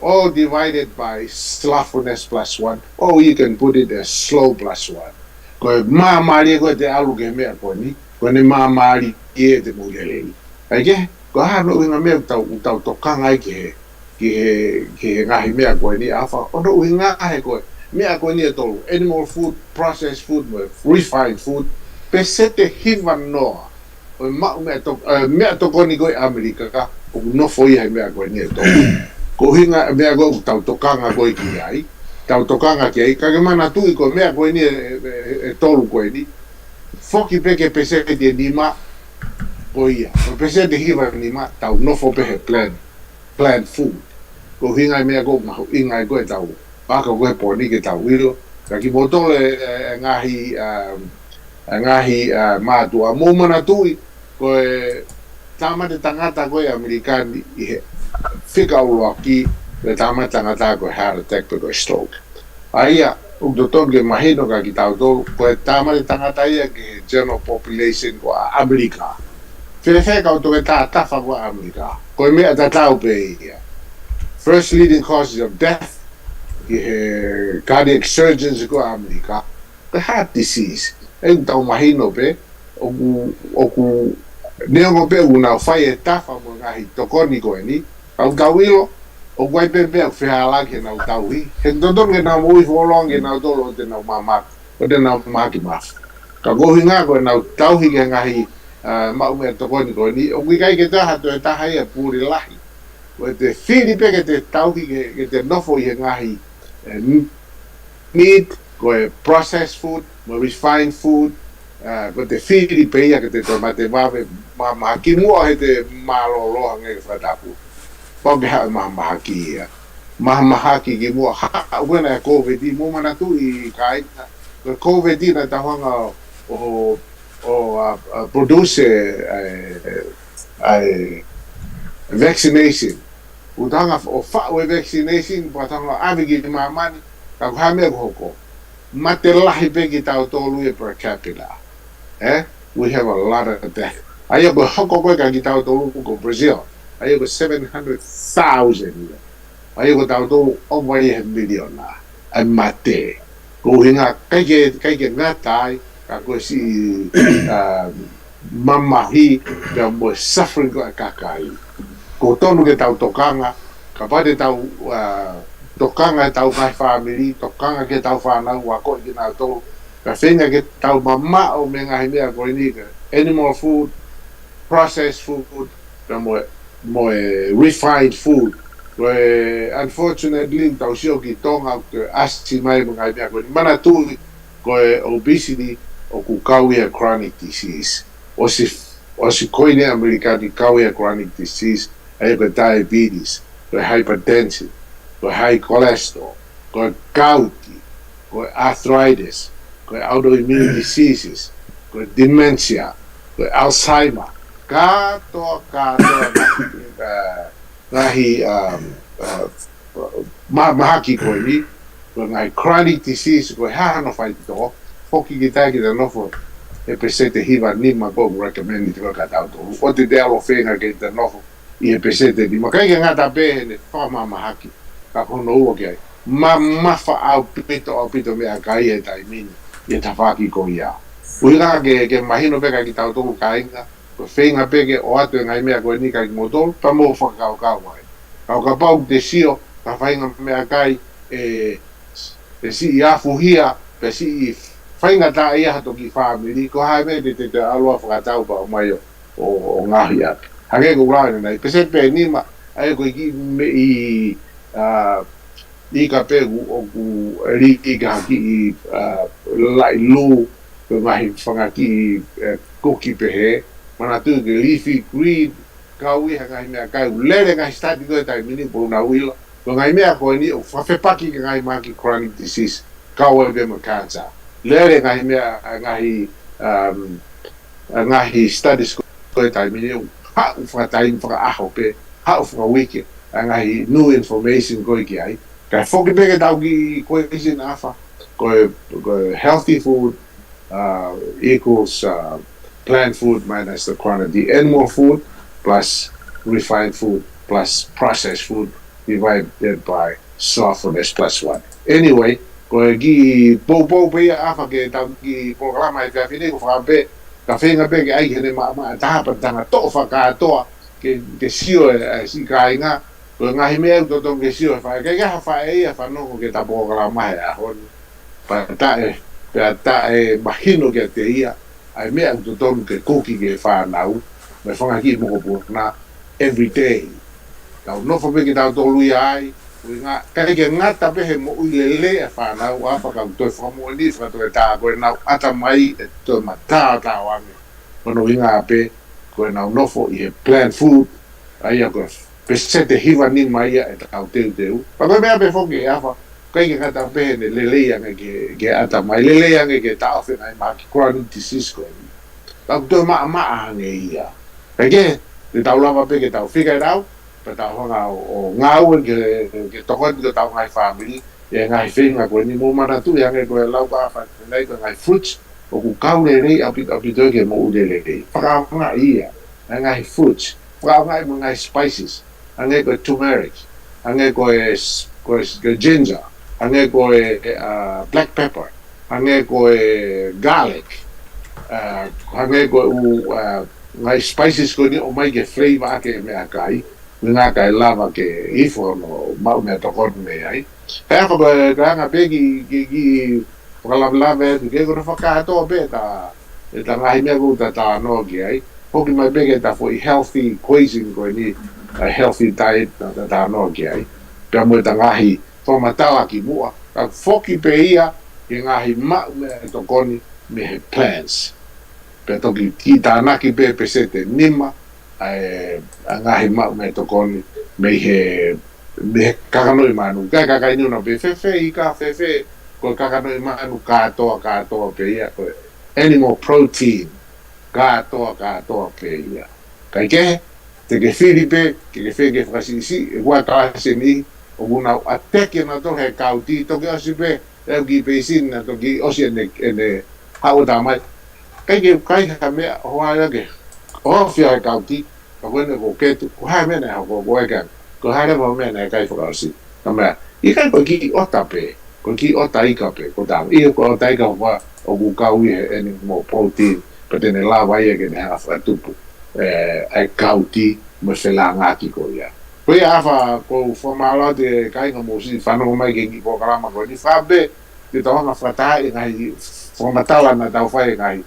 Speaker 3: all divided by slothfulness plus 1, or you can put it as slow plus 1. Ko mamari ko te alu ke mea ko ni, ko ni mamari e te muleleni. Aike, ko ha no inga mea tau tokanga ke ngahi mea ko ni afa, o no inga he ko mea ko ni tolu animal food, processed food, refined food, pesete hivan noa. O mea to ko ni ko Amerika ka, o no foi he mea ko ni tolu. Ko hinga mea ko tau tokanga ko ki ai. Tau tokanga ki ai. Kage mana tui ko mea ko ni e tolu ko ni. Foki peke pese de nima ko ia. Ko pese de hiva nima tau nofo pehe plant food. Ko hinga mea ko mahu inga ko tau. Paka ko e poni ke tau ilo. Kaki motole ngahi matua. Mo mana tui ko e tama de tangata ko e Amerikani i whika uro ki le tama tangata ko heart attack ko stroke. Aia, uk doton ke mahino ka ki tau tolu, ko e tama le tangata ia ke general population ko Amerika. Whiwhe kau toke tafa ko Amerika. Ko e mea tatau pe ia. First leading causes of death ki he cardiac surgeons ko Amerika. Ko heart disease. E tau mahino pe, oku neongo pe una whai e tafa mo ngahi tokoni ko e ni. Au tauilo, o guai pepe au whihala ke nau tauhi. He todon ke nau mui wholong ke nau tolo o te nau mamak, o te nau maki maf. Ka gohi ngā koe nau tauhi ke ngahi ma me to ko ni o kai ke ta to ta hai e puri lahi o te fili pe ke te tau ke te nofo I ngahi meat ko processed food mo refined food ko te fili pe ia ke te tomate ma ki mo he te malo lo nge fa tapu po ke ha ma ki ia ma ki ke mo ha wena covid mo mana tu I kai covid na ta hanga o produce vaccination utanga o fa vaccination patanga avigi mamani ka hame hoko matelahi pe ki tau tolu per capita we have a lot of that ayo go hoko ko ka ki tau tolu ko Brazil ayo go 700,000 ayo go tau tolu over a million na mate ko hinga kai ke ngatai ako si mamahi ka mo suffering ko kakai ko tonu ke tau tokanga ka pade tau tokanga tau kai family tokanga ke tau fana wa ko ki na to ka fenga ke tau mama o menga himea ko ni animal food processed food ka mo refined food unfortunately tau sio ki tonga asti mai mga himea ko ni mana tu ko obesity o ku kawia chronic disease o si koine americani kawia chronic disease ay ko diabetes ko hypertension ko high cholesterol ko gouty ko arthritis ko autoimmune diseases ko dementia ko Alzheimer kato nahi mahaki ko ni ko ngai chronic disease ko hano fight to foki kita kita nofo e presente hiva ni ma ko recommend it ka tau to o te delo fenga ke te nofo I presente di ma kai nga ta bene fa ma haki ka kono o ke ma fa au pito me kai e tai mini e ta faki ko ia uira ke imagino pe ka kita to kai nga ko fenga pe ke o ato ngai me ko ni ka motor pa mo fa ka pau de sio ka fainga me kai e si ia fuhia pe si fainga ta ia to ki family ko ha me te alua fa tau pa mai o ngahia hage ko ra nei pese pe ni ma ai ko ki me I ka pe o ku ri ki ga ki lai lu ko mai fanga ki ko ki pe he mana tu ke leafy green ka wi ha me ka lele ga start ko ta mini po na wilo ko ngai me ko ni o fa fe paki ga mai ki chronic disease ka wa be ma cancer lere ngai mea ngahi studies ko tai mini ha fa tai fa aho pe ha fa wiki ngahi new information ko ki ai ka foki be ga ki ko isin afa ko healthy food equals plant food minus the quantity animal food plus refined food plus processed food divided by softness plus 1 anyway ko gi po pe afa ke ta ki programa e ka fini ko fa be ka fenga be ke ai ne ma ta pa tanga to fa ka to ke sio si ka inga ko nga hime to ke sio fa ke ga fa fa no ke ta programa ya hon pa ta mahino ke te ia ai me to ke koki ke fa nau me fa ki mo ko na every day ka no fa be ke ta to lu ai nga kai ke ngata pe he mo ulele fa na wa fa ka to fa mo ni fa to ta ko na ata mai to mata ta wa me no winga pe ko na no fo I plant food ai ko pesete hiva ni mai e ta te pa me pe fo ke afa kai ke ngata pe ne lele ya ke ata mai lele ya ke ta fa ai ma ki chronic disease ko ta to ma nge ia ke ta ula pe ke ta figure it out pa ta honga o ngau ke tokon ke tau ngai family e ngai finga ko ni mo mana tu yang ko lau pa fa nei ko ngai fruits o ku kau le nei api to ke mo le pa nga ia ngai fruits pa ngai spices ngai ko turmeric ngai ko ginger ngai ko black pepper ngai ko garlic ngai ko ngai spices ko ni o mai ke flavor ke me akai nga kai lava ke ifo no mau me to kon me ai e ko ga nga be ki lava ke ko fa ka to be ta e ta ngahi mea ko ta ta no ki ai hoki mai bege ta foi healthy equation ko ni a healthy diet ta ta no ki ai pe mo ta ngahi fo matala ki mua ka foki pe ia e ngahi ma me to koni me he plans pe to ki ta na ki pe se te nima a ngahi ma me to koni me he kakanoi manu ka ni no pe fe i ka fe ko kakanoi manu ka to pe ia ko animal protein ka to pe ia kai ke te ke Filipe ke fe frasisi e wa ka se ni o una ateke na to he kauti to ke asipe e ki pe sin na to ki osi ne hau da mai kai ka me ho ala ke o fia kauti ko ne ko ke ko ha me na ko ka ko ha mo me na kai frasi kama i kai ko ki otape ko ki otaika pe ko da i ko otaika wa o ku kau i animal protein pe ne la vai ke ne ha fa tupu ai kauti mo se la ngaki ko ia ko ia fa ko formala de kai no mo si fa no mai ke ki programa ko ni fa be de to nga frata e ngai formatala na tau fa e ngai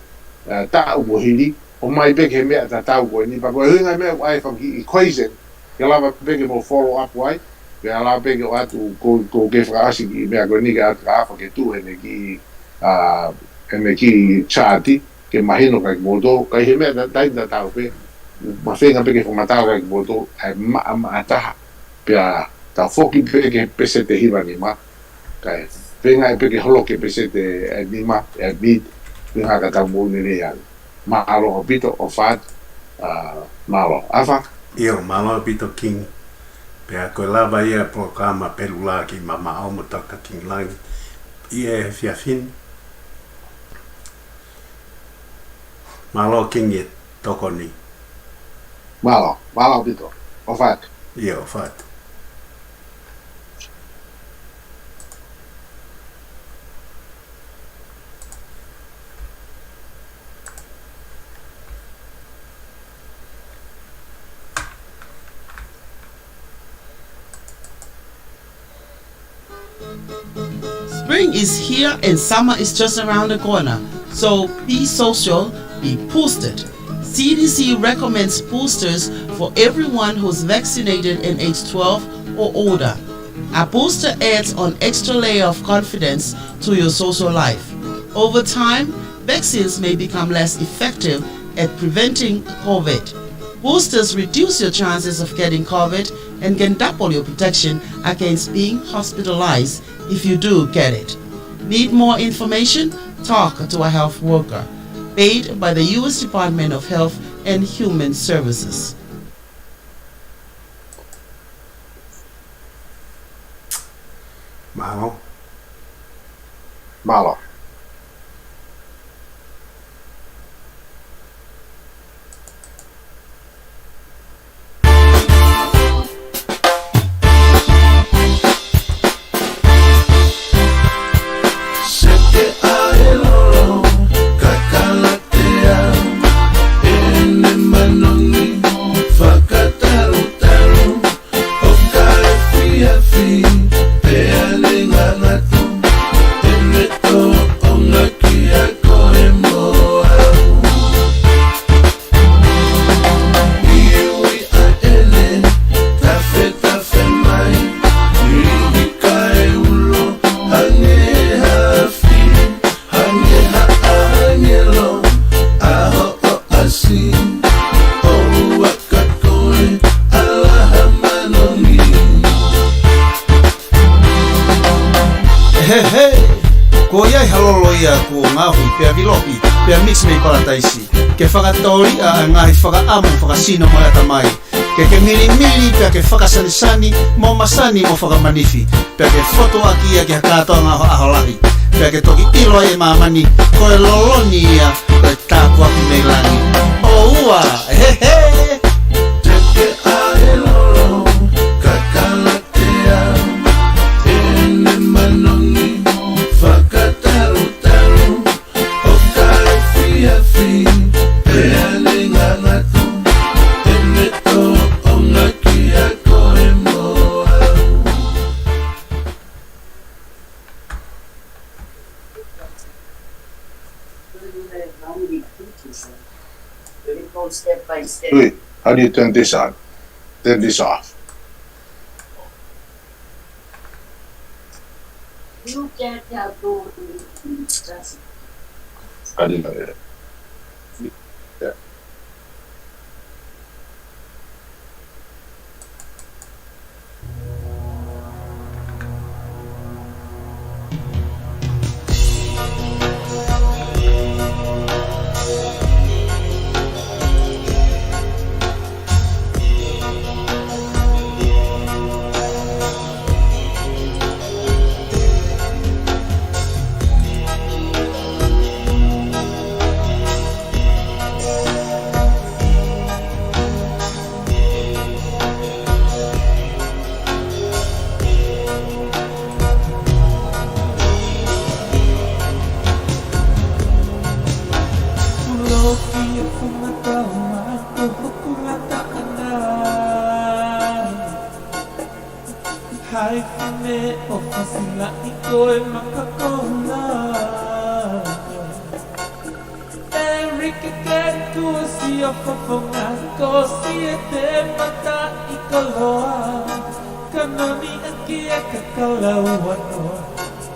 Speaker 3: ta o hili o mai be ke me ta tau ko ni pa ko ngai me ai fa ki equation ke la be ke mo follow up wai ke la be ke atu ko ke frasi ki me ko ni ga fa ke tu ene ki chati que imagino que modo que hay me da tau pe ma fenga pe que formatao que modo ata pia ta foki pe que pese te hiva ni ma que venga pe que holo que pese te ni ma e bit venga ka ta mo ni ya ma alo bito o fat malo afa
Speaker 1: io malo bito king pe ko lava ia programa pelula ki mama o mo taka king line ie fia fin malo king e toko ni
Speaker 3: malo bito o fat
Speaker 1: io fat
Speaker 4: Spring is here and summer is just around the corner. So be social, be boosted. CDC recommends boosters for everyone who's vaccinated in age 12 or older. A booster adds an extra layer of confidence to your social life. Over time, vaccines may become less effective at preventing COVID. Boosters reduce your chances of getting COVID and can double your protection against being hospitalized if you do get it. Need more information? Talk to a health worker. Paid by the U.S. Department of Health and Human Services.
Speaker 1: malo
Speaker 5: ko ia halolo ia ko ngahui pia vilopi pia mix me parataisi ke whakatori a ngahi whakaamu whakasino mo ata mai ke mili pia ke whakasanisani mo masani mo whakamanifi pia ke foto aki ia ke katoa ngā aholahi pia ke toki ilo e mamani ko e loloni ia ko e tāku aki meilani o ua hehe
Speaker 3: Wait, how do you turn this on? Turn this off.
Speaker 6: You can't help to just
Speaker 3: I didn't know that. Yeah.
Speaker 7: Hai me o fasila iko'y makakona Enrique Ketu siya fafongan ko siya te mata ikaloa Kanoni ang kia kakalawan ko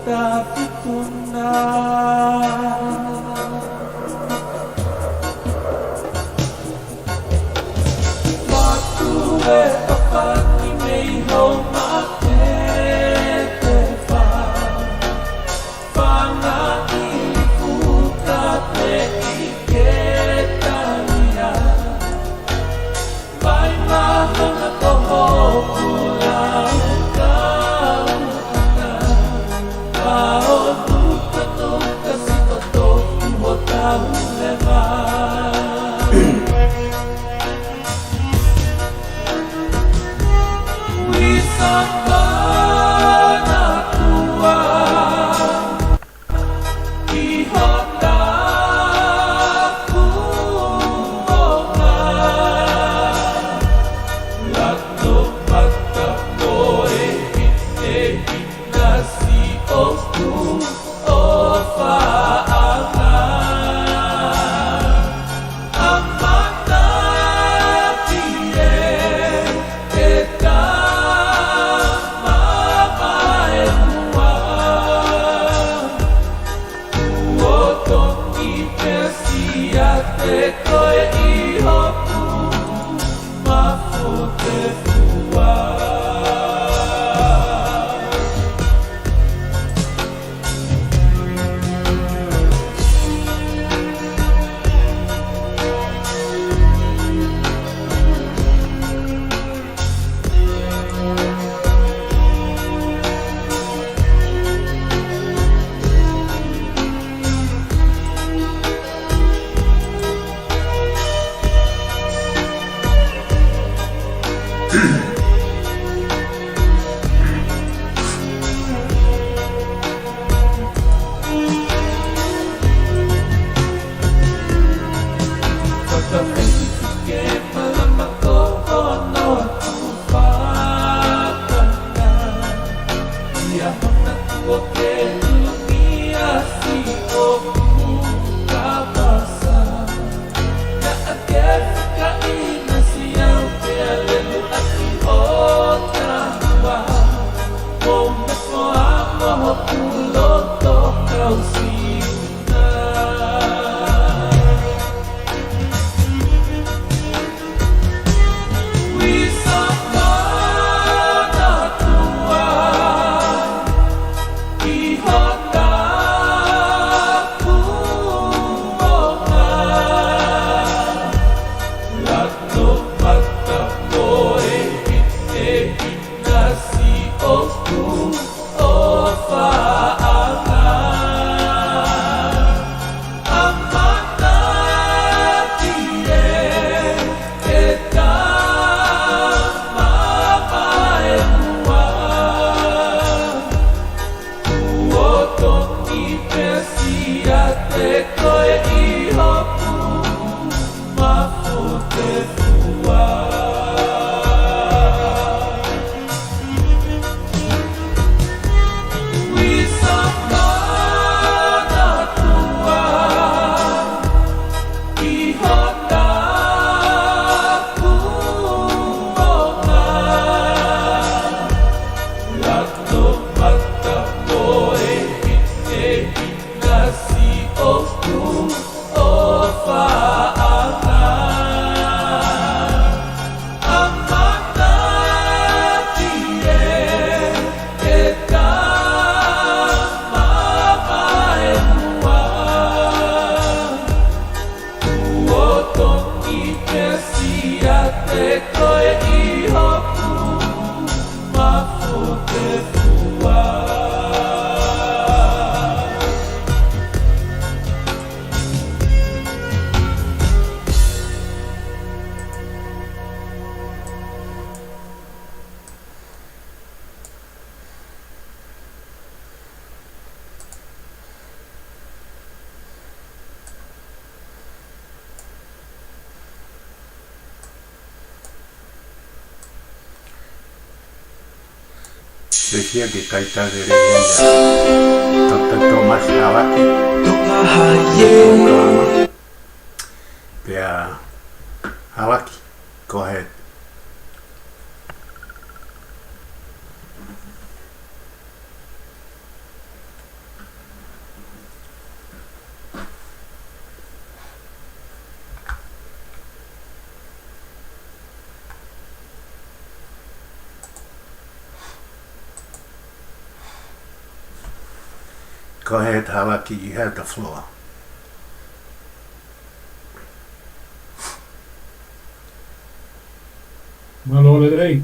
Speaker 7: Tapi tunay Matuwe papan ni may homa
Speaker 1: Decía que kaita de reya. Dr. Thomas Halaki.
Speaker 2: Toka haye.
Speaker 1: Yeah. Halaki, go ahead. Go ahead, Halaki, you have the floor.
Speaker 8: Malolele.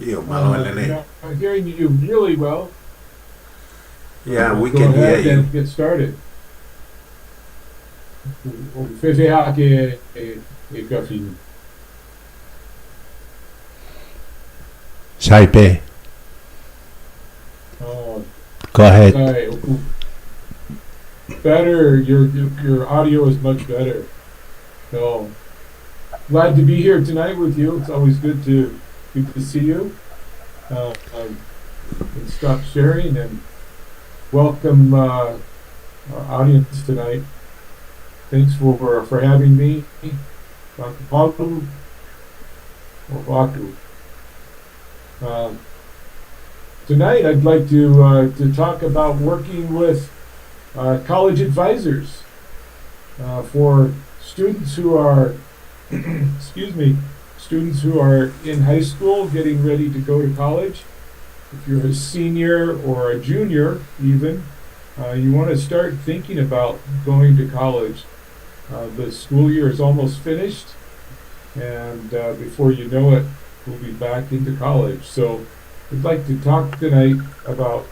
Speaker 1: Malolele.
Speaker 8: I'm hearing you really well.
Speaker 1: Yeah, we
Speaker 8: Go
Speaker 1: can hear
Speaker 8: ahead
Speaker 1: you.
Speaker 8: and get started. O whewhea ke e kawhinu.
Speaker 1: Saipe,
Speaker 8: Oh,
Speaker 1: go ahead.
Speaker 8: okay. Better. Your audio is much better. So glad to be here tonight with you. It's always good to see you. And stop sharing and welcome our audience tonight. Thanks for having me, Dr. Palu or Vaku. Tonight, I'd like to talk about working with college advisors for students who are, excuse me, students who are in high school getting ready to go to college. If you're a senior or a junior, even, you want to start thinking about going to college. The school year is almost finished, and before you know it, we'll be back into college. So I'd like to talk tonight about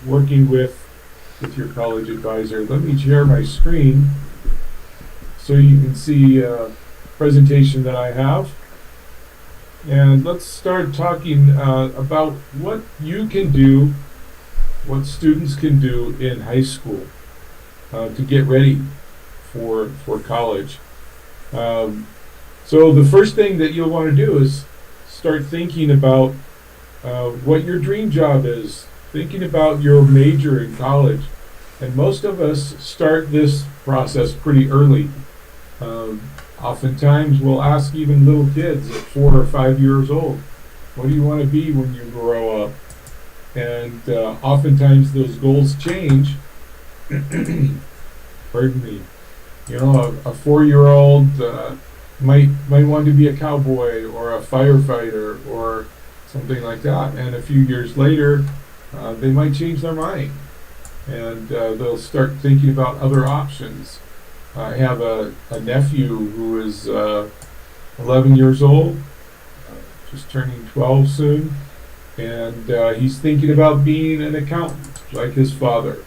Speaker 8: working with your college advisor. Let me share my screen so you can see a presentation that I have. And let's start talking about what you can do, what students can do in high school to get ready for college. So the first thing that you'll want to do is start thinking about what your dream job is, thinking about your major in college. And most of us start this process pretty early. Oftentimes we'll ask even little kids at 4 or 5 years old, what do you want to be when you grow up? And oftentimes those goals change. Pardon me. You know, a 4-year-old might want to be a cowboy or a firefighter or something like that. And a few years later, they might change their mind and they'll start thinking about other options. I have a nephew who is 11 years old, just turning 12 soon, and he's thinking about being an accountant like his father.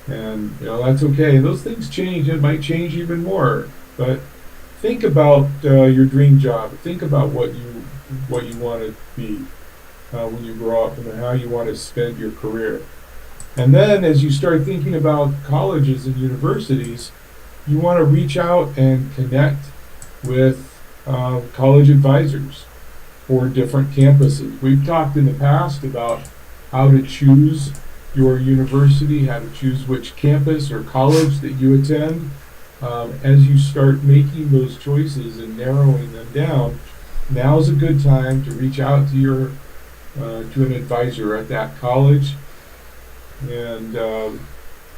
Speaker 8: And you know, that's okay. Those things change. It might change even more. But think about your dream job. Think about what you want to be when you grow up, and how you want to spend your career. And then, as you start thinking about colleges and universities, you want to reach out and connect with college advisors for different campuses. We've talked in the past about how to choose your university, how to choose which campus or college that you attend. As you start making those choices and narrowing them down, now's a good time to reach out to to an advisor at that college and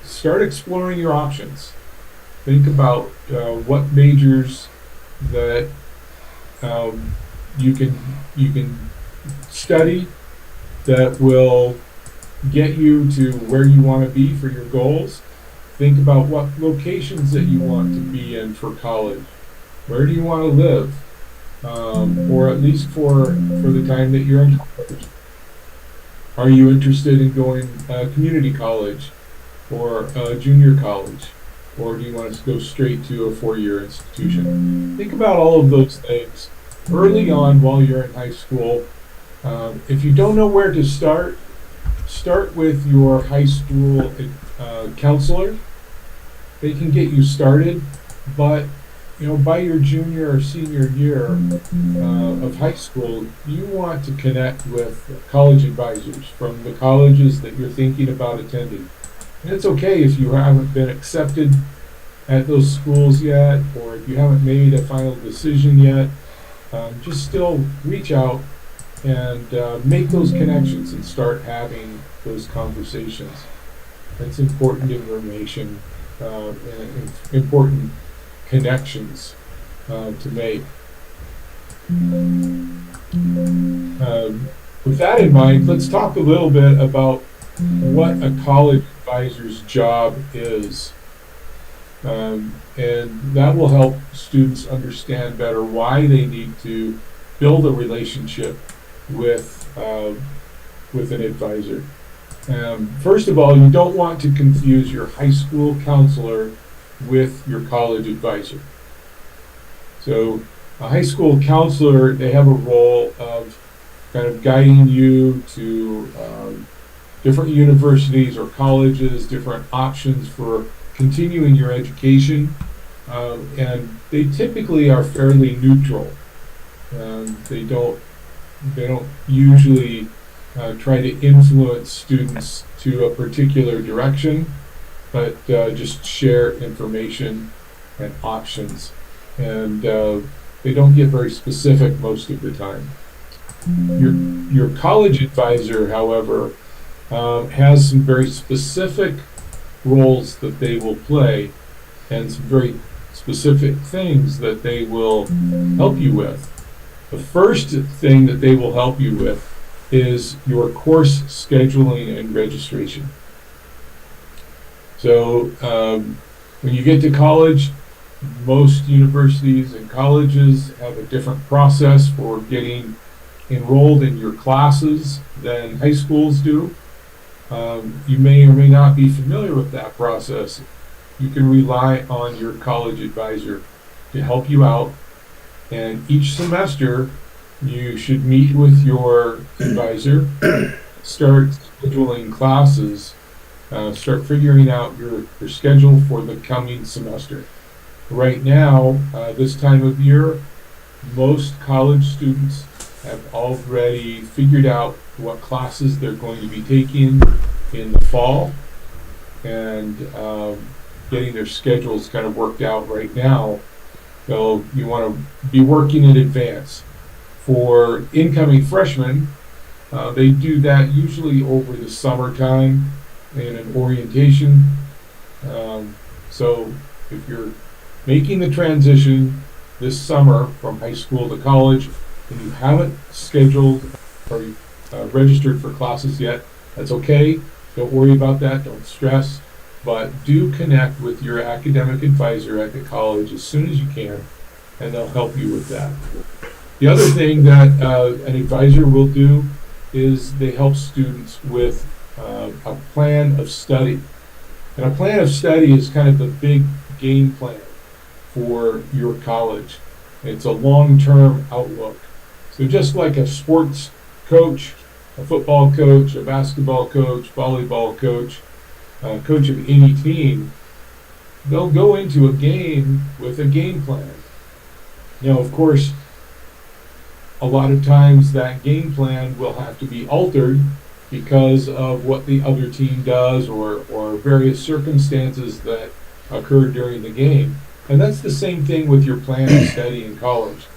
Speaker 8: start exploring your options. Think about what majors that you can study that will get you to where you want to be for your goals. Think about what locations that you want to be in for college. Where do you want to live? Or at least for the time that you're in college. Are you interested in going community college or junior college? Or do you want to go straight to a 4-year institution? Think about all of those things early on while you're in high school. If you don't know where to start with your high school counselor. They can get you started, but by your junior or senior year of high school, you want to connect with college advisors from the colleges that you're thinking about attending. And it's okay if you haven't been accepted at those schools yet, or if you haven't made a final decision yet. Just still reach out and make those connections and start having those conversations. That's important information and important connections to make. With that in mind, let's talk a little bit about what a college advisor's job is. And that will help students understand better why they need to build a relationship with an advisor. First of all, you don't want to confuse your high school counselor with your college advisor. So a high school counselor, they have a role of kind of guiding you to different universities or colleges, different options for continuing your education, and they typically are fairly neutral. They don't usually try to influence students to a particular direction, but just share information and options. And they don't get very specific most of the time. Your college advisor, however, has some very specific roles that they will play and some very specific things that they will help you with. The first thing that they will help you with is your course scheduling and registration. So when you get to college, most universities and colleges have a different process for getting enrolled in your classes than high schools do. You may or may not be familiar with that process. You can rely on your college advisor to help you out, and each semester you should meet with your advisor, start scheduling classes, start figuring out your schedule for the coming semester. Right now, this time of year, most college students have already figured out what classes they're going to be taking in the fall, and getting their schedules kind of worked out right now. So you want to be working in advance. For incoming freshmen, they do that usually over the summertime in an orientation. So if you're making the transition this summer from high school to college and you haven't scheduled or registered for classes yet, that's okay. Don't worry about that. Don't stress. But do connect with your academic advisor at the college as soon as you can, and they'll help you with that. The other thing that an advisor will do is they help students with a plan of study. And a plan of study is kind of the big game plan for your college. It's a long-term outlook. So just like a sports coach, a football coach, a basketball coach, volleyball coach, coach of any team, they'll go into a game with a game plan. Now, of course, a lot of times that game plan will have to be altered because of what the other team does or various circumstances that occur during the game. And that's the same thing with your plan of study in college.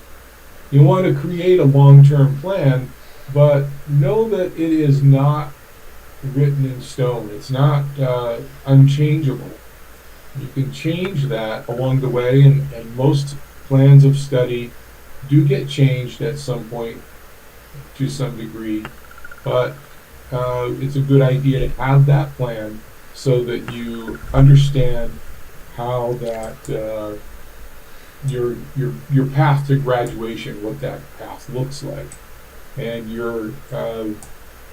Speaker 8: You want to create a long-term plan, but know that it is not written in stone. It's not unchangeable. You can change that along the way, and most plans of study do get changed at some point to some degree, but it's a good idea to have that plan so that you understand how that your path to graduation, what that path looks like, and your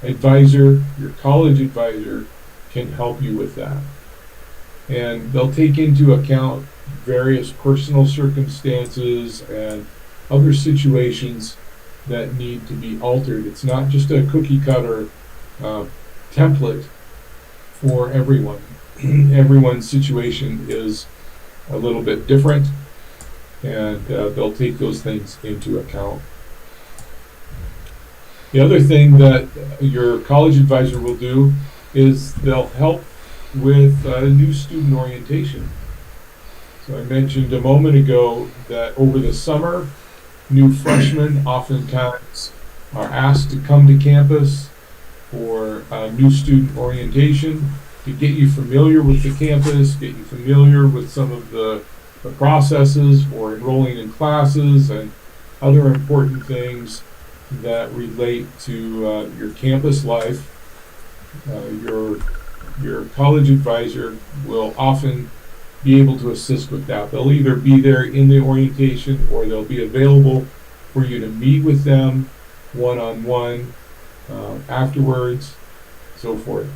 Speaker 8: advisor, your college advisor, can help you with that. And they'll take into account various personal circumstances and other situations that need to be altered. It's not just a cookie cutter template for everyone. Everyone's situation is a little bit different, and they'll take those things into account. The other thing that your college advisor will do is they'll help with new student orientation. So I mentioned a moment ago that over the summer, new freshmen oftentimes are asked to come to campus for new student orientation to get you familiar with the campus, get you familiar with some of the processes for enrolling in classes and other important things that relate to your campus life. Your college advisor will often be able to assist with that. They'll either be there in the orientation or they'll be available for you to meet with them one-on-one afterwards, so forth.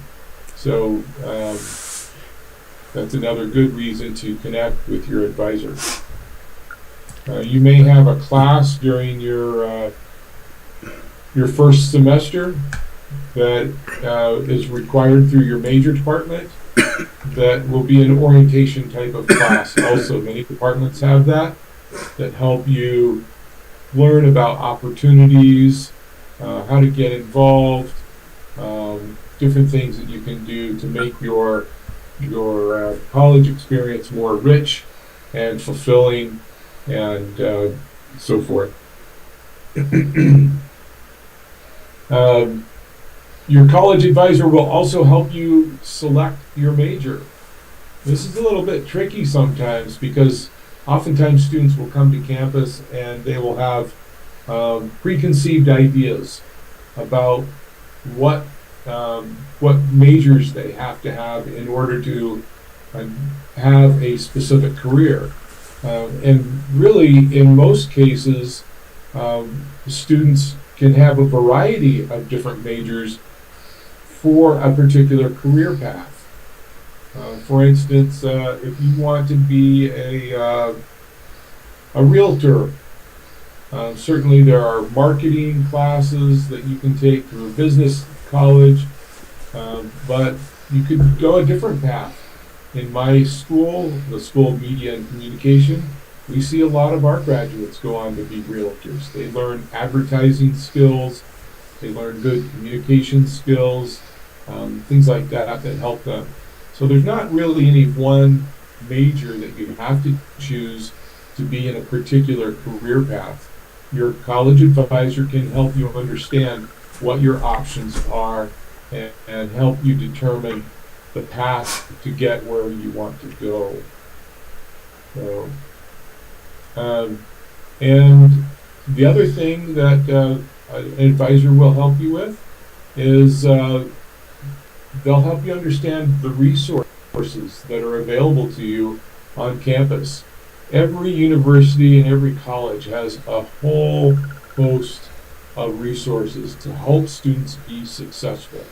Speaker 8: So that's another good reason to connect with your advisor. You may have a class during your first semester that is required through your major department that will be an orientation type of class. Also, many departments have that help you learn about opportunities, how to get involved, different things that you can do to make your college experience more rich and fulfilling and so forth. Your college advisor will also help you select your major. This is a little bit tricky sometimes because oftentimes students will come to campus and they will have preconceived ideas about what majors they have to have in order to have a specific career. And really, in most cases, students can have a variety of different majors for a particular career path. For instance, if you want to be a realtor, certainly there are marketing classes that you can take through a business college, but you could go a different path. In my school, the School of Media and Communication, we see a lot of our graduates go on to be realtors. They learn advertising skills, they learn good communication skills, things like that help them. So there's not really any one major that you have to choose to be in a particular career path. Your college advisor can help you understand what your options are and help you determine the path to get where you want to go. So, and the other thing that an advisor will help you with is they'll help you understand the resources that are available to you on campus. Every university and every college has a whole host of resources to help students be successful.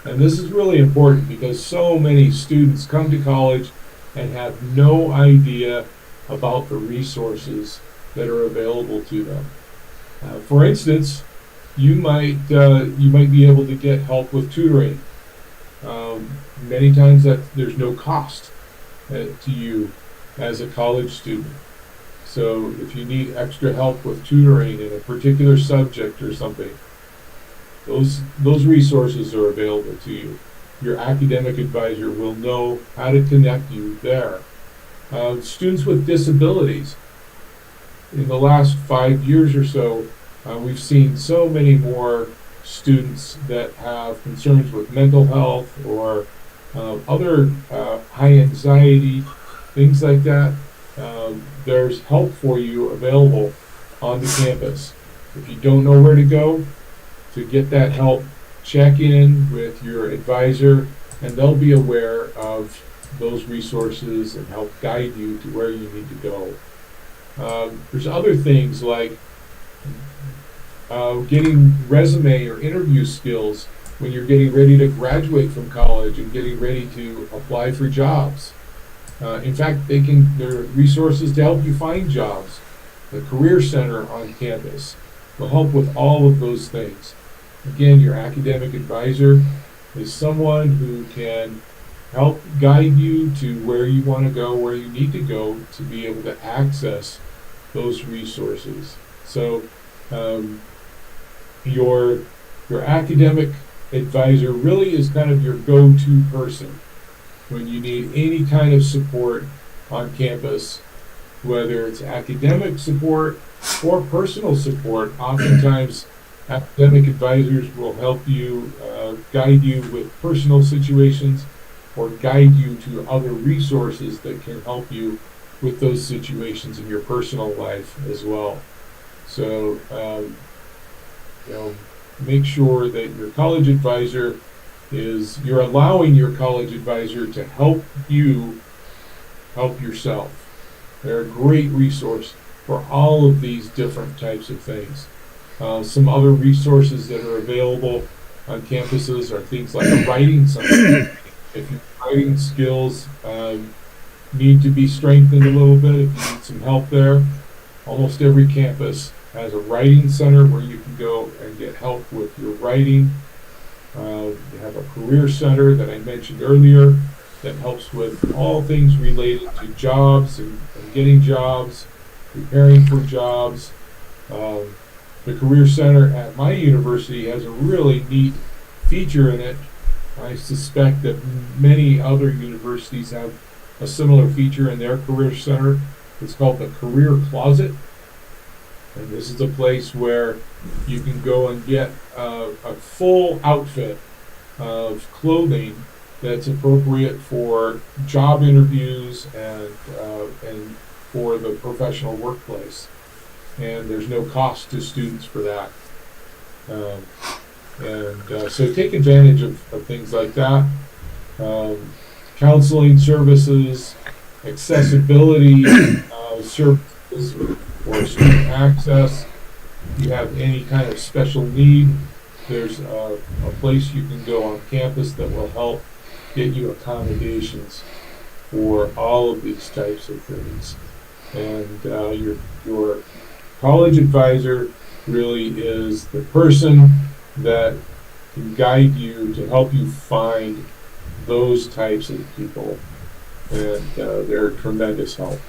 Speaker 8: And this is really important because so many students come to college and have no idea about the resources that are available to them. For instance, you might be able to get help with tutoring. Many times there's no cost to you as a college student. So if you need extra help with tutoring in a particular subject or something, those resources are available to you. Your academic advisor will know how to connect you there. Students with disabilities. In the last 5 years or so, we've seen so many more students that have concerns with mental health or other high anxiety, things like that. There's help for you available on the campus. If you don't know where to go to get that help, check in with your advisor and they'll be aware of those resources and help guide you to where you need to go. There's other things like getting resume or interview skills when you're getting ready to graduate from college and getting ready to apply for jobs. In fact, there are resources to help you find jobs. The Career Center on campus will help with all of those things. Again, your academic advisor is someone who can help guide you to where you want to go, where you need to go to be able to access those resources. So your academic advisor really is kind of your go-to person when you need any kind of support on campus, whether it's academic support or personal support. Oftentimes, academic advisors will help you, guide you with personal situations, or guide you to other resources that can help you with those situations in your personal life as well. So, make sure that your college advisor you're allowing your college advisor to help you help yourself. They're a great resource for all of these different types of things. Some other resources that are available on campuses are things like a writing center. If your writing skills need to be strengthened a little bit, if you need some help there, almost every campus has a writing center where you can go and get help with your writing. You have a career center that I mentioned earlier that helps with all things related to jobs and getting jobs, preparing for jobs. The Career Center at my university has a really neat feature in it. I suspect that many other universities have a similar feature in their Career Center. It's called the Career Closet. And this is a place where you can go and get a full outfit of clothing that's appropriate for job interviews and for the professional workplace. And there's no cost to students for that. So take advantage of things like that. Counseling services, accessibility services for student access. If you have any kind of special need, there's a place you can go on campus that will help get you accommodations for all of these types of things. And your college advisor really is the person that can guide you to help you find those types of people, and they're a tremendous help.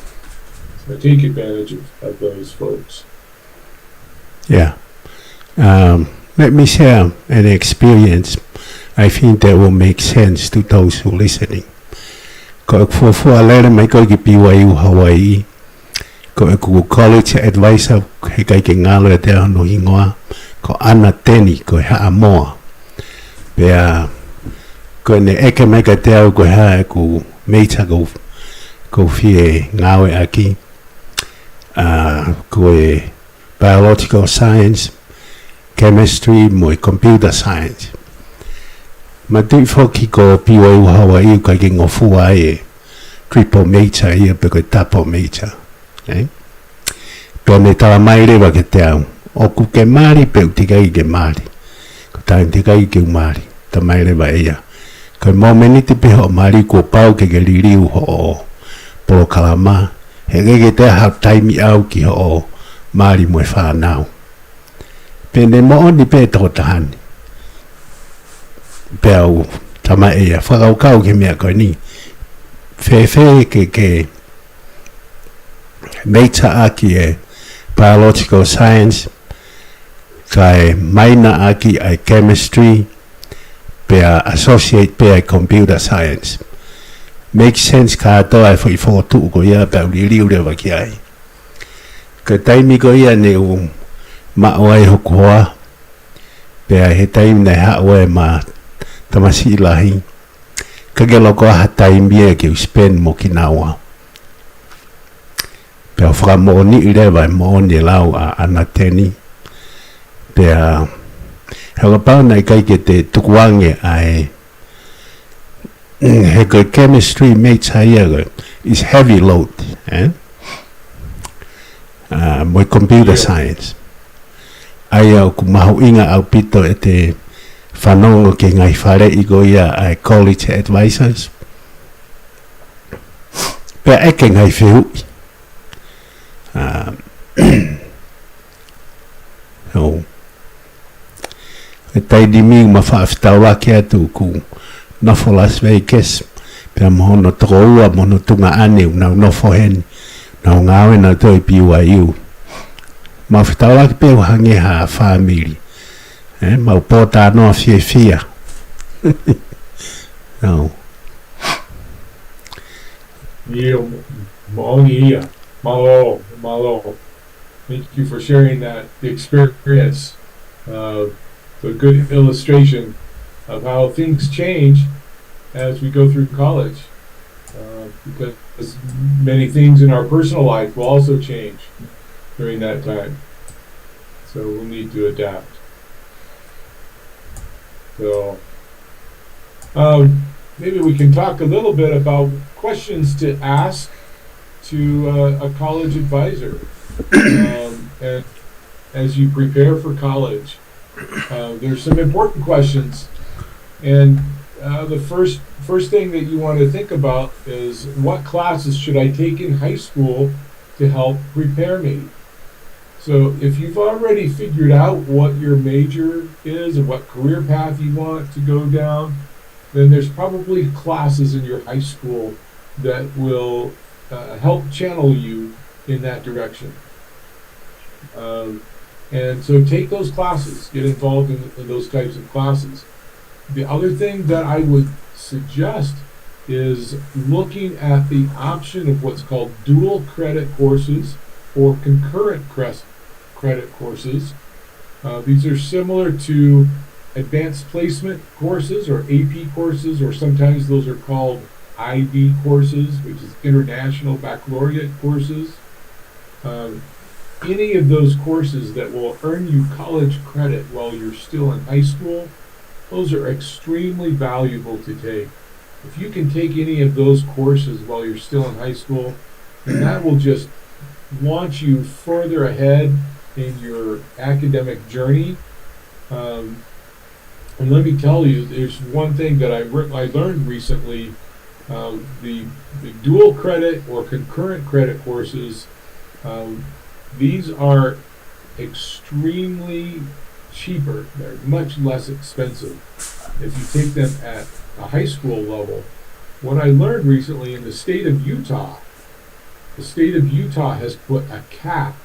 Speaker 8: So take advantage of those folks.
Speaker 1: Yeah. Let me share an experience. I think that will make sense to those who are listening. Ko for a letter may go to BYU Hawaii. Ko college advisor he kai ke ngalo te no ingoa ko ana teni ko ha mo. Pea ko ne eke mega te ko ha ku meita ko fie ngawe aki. Ko biological science, chemistry, mo computer science. Matui foki ko BYU Hawaii ka ke ngofua e triple major ia pe ko double major. Okay? Pero ne tala mai rewa ke te au. Oku ke mari pe utikai ke mari. Ko tae utikai ke mari. Ta mai rewa ea. Ko momeni te peho mari ko pau ke liriu ho polo kalama. He ke te hau taimi au ki ho mari mo e whanau. Pe ne mo oni pe tō tahani. Pe au tama ea. Whakau kau ke mea koe ni. Whewhe ke Meita aki e biological science, kai maina aki e chemistry, pea associate pea computer science. Makes sense ka atoa e fwoi fōtu ko ia pea uriu rewa ki ai. Ka taimi ko ia ne u mao ai hokoa, pea he taimi nei hao e ma tamasi ilahi. Ka ke loko aha taimi e ki u spend mo ki naua. Pea whaka mooni i rewa e mooni lau a anateni. Pea hea pau nei kai ke te tukuange ai he koe chemistry meita ia koe is heavy load. Moi computer science. Ai au ku mahu inga au pito e te whanongo ke ngai whare i ko ia ai college advisors. Pea eke ngai whihui. So e tai di mi ma fa aftawa ke atu ku nofo Las Vegas pe mono troua mono tunga ane na nofo hen Na ngawe na toi BYU. Ma fitaula ki pe hange ha family. Ma pota no fia. No.
Speaker 8: Yeah, malo. Thank you for sharing that experience. A good illustration of how things change as we go through college. Because many things in our personal life will also change during that time. So we'll need to adapt. So maybe we can talk a little bit about questions to ask to a college advisor. And as you prepare for college, there's some important questions. And the first thing that you want to think about is, what classes should I take in high school to help prepare me? So if you've already figured out what your major is and what career path you want to go down, then there's probably classes in your high school that will help channel you in that direction. And so take those classes, get involved in those types of classes. The other thing that I would suggest is looking at the option of what's called dual credit courses or concurrent credit courses. These are similar to advanced placement courses or AP courses, or sometimes those are called IB courses, which is International Baccalaureate courses. Any of those courses that will earn you college credit while you're still in high school, those are extremely valuable to take. If you can take any of those courses while you're still in high school, then that will just launch you further ahead in your academic journey. And let me tell you, there's one thing that I learned recently. The dual credit or concurrent credit courses, these are extremely cheaper. They're much less expensive if you take them at a high school level. What I learned recently in the state of Utah has put a cap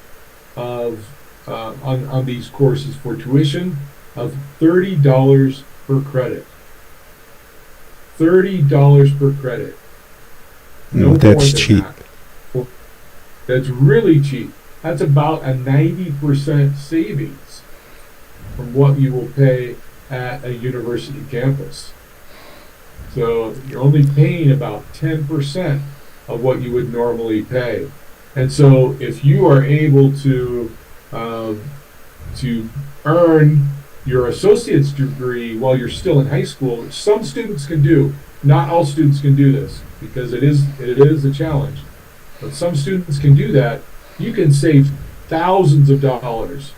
Speaker 8: of on these courses for tuition of $30 per credit. $30 per credit.
Speaker 1: No, that's cheap.
Speaker 8: That's really cheap. That's about a 90% savings from what you will pay at a university campus. So you're only paying about 10% of what you would normally pay. And so if you are able to earn your associate's degree while you're still in high school, which some students can do, not all students can do this because it is a challenge, but some students can do that. You can save thousands of dollars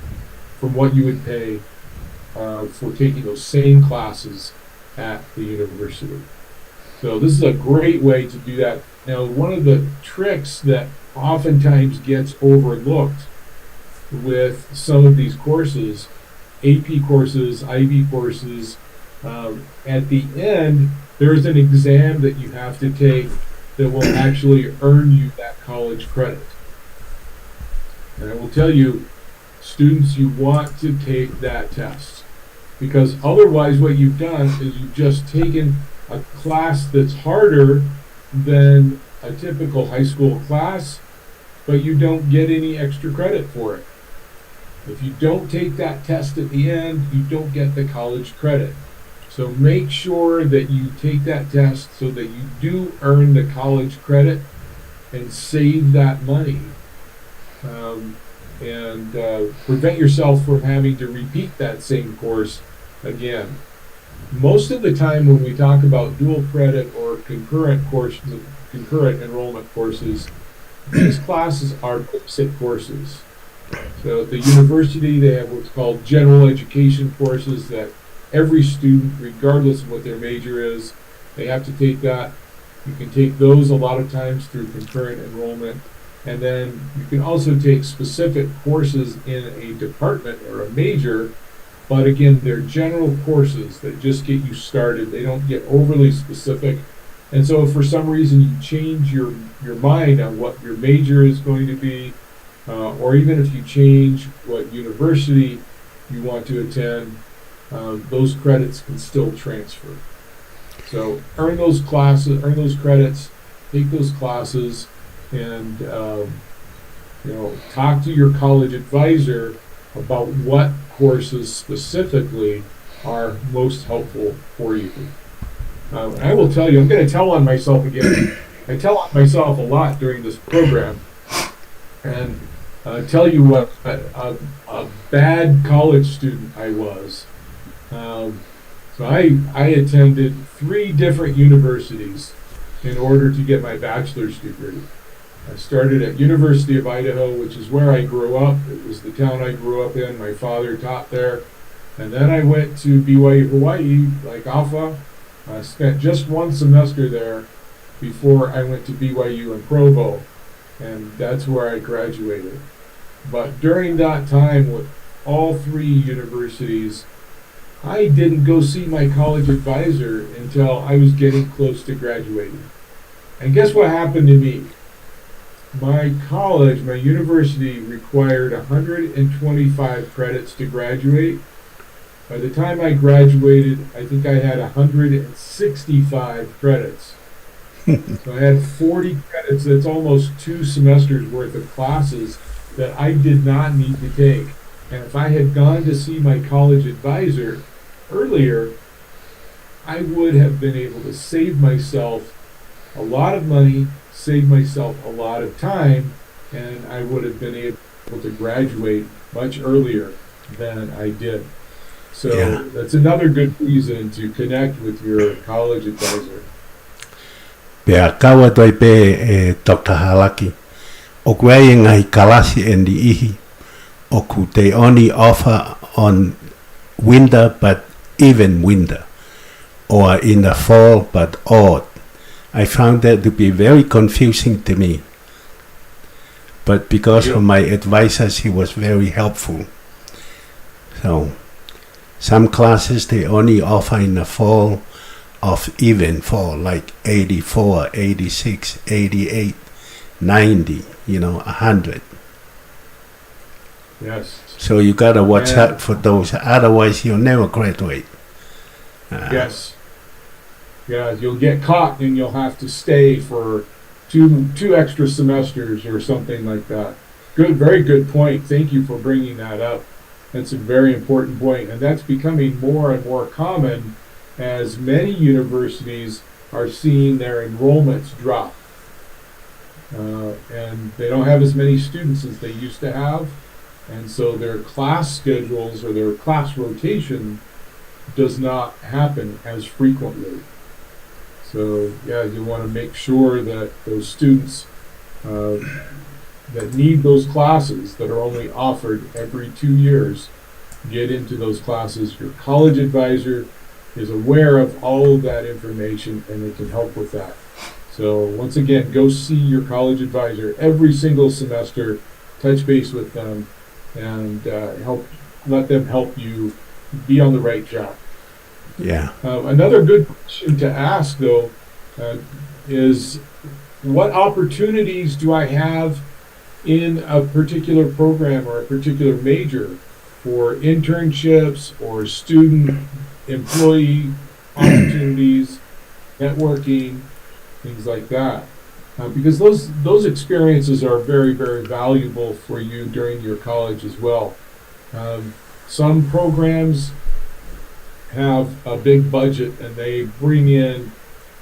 Speaker 8: from what you would pay for taking those same classes at the university. So this is a great way to do that. Now, one of the tricks that oftentimes gets overlooked with some of these courses, AP courses, IB courses, at the end, there's an exam that you have to take that will actually earn you that college credit. And I will tell you, students, you want to take that test, because otherwise what you've done is you've just taken a class that's harder than a typical high school class, but you don't get any extra credit for it. If you don't take that test at the end, you don't get the college credit. So make sure that you take that test so that you do earn the college credit and save that money. And prevent yourself from having to repeat that same course again. Most of the time when we talk about dual credit or concurrent enrollment courses, these classes are basic courses. So at the university, they have what's called general education courses that every student, regardless of what their major is, they have to take that. You can take those a lot of times through concurrent enrollment. And then you can also take specific courses in a department or a major, but again, they're general courses that just get you started. They don't get overly specific. And so if for some reason you change your mind on what your major is going to be, or even if you change what university you want to attend, those credits can still transfer. So earn those credits, take those classes, and talk to your college advisor about what courses specifically are most helpful for you. And I will tell you, I'm going to tell on myself again. I tell on myself a lot during this program, and tell you what a bad college student I was. So I attended 3 different universities in order to get my bachelor's degree. I started at University of Idaho, which is where I grew up. It was the town I grew up in. My father taught there. And then I went to BYU Hawaii, like Alpha. I spent just 1 semester there before I went to BYU in Provo. And that's where I graduated. But during that time with all 3 universities, I didn't go see my college advisor until I was getting close to graduating. And guess what happened to me? My university required 125 credits to graduate. By the time I graduated, I think I had 165 credits. So I had 40 credits. That's almost 2 semesters worth of classes that I did not need to take. And if I had gone to see my college advisor earlier, I would have been able to save myself a lot of money, save myself a lot of time, and I would have been able to graduate much earlier than I did. So that's another good reason to connect with your college advisor.
Speaker 1: Pea kaua toi pe Dr. Halaki. O kwei ngai kalasi and the ihi. Oku they only offer on winter but even winter, or in the fall but odd. I found that to be very confusing to me. But because of my advisors, he was very helpful. So some classes they only offer in the fall of even fall, like 84, 86, 88, 90, 100.
Speaker 8: Yes.
Speaker 1: So you gotta watch out for those, otherwise you'll never graduate.
Speaker 8: Yes. Yeah, you'll get caught and you'll have to stay for two extra semesters or something like that. Good, very good point. Thank you for bringing that up. That's a very important point, and that's becoming more and more common as many universities are seeing their enrollments drop. And they don't have as many students as they used to have, and so their class schedules or their class rotation does not happen as frequently. So yeah, you want to make sure that those students that need those classes that are only offered every 2 years get into those classes. Your college advisor is aware of all of that information and they can help with that. So once again, go see your college advisor every single semester, touch base with them, and let them help you be on the right track.
Speaker 1: Yeah.
Speaker 8: Another good question to ask, though, is what opportunities do I have in a particular program or a particular major for internships or student employee opportunities, networking, things like that? Because those experiences are very, very valuable for you during your college as well. Some programs have a big budget and they bring in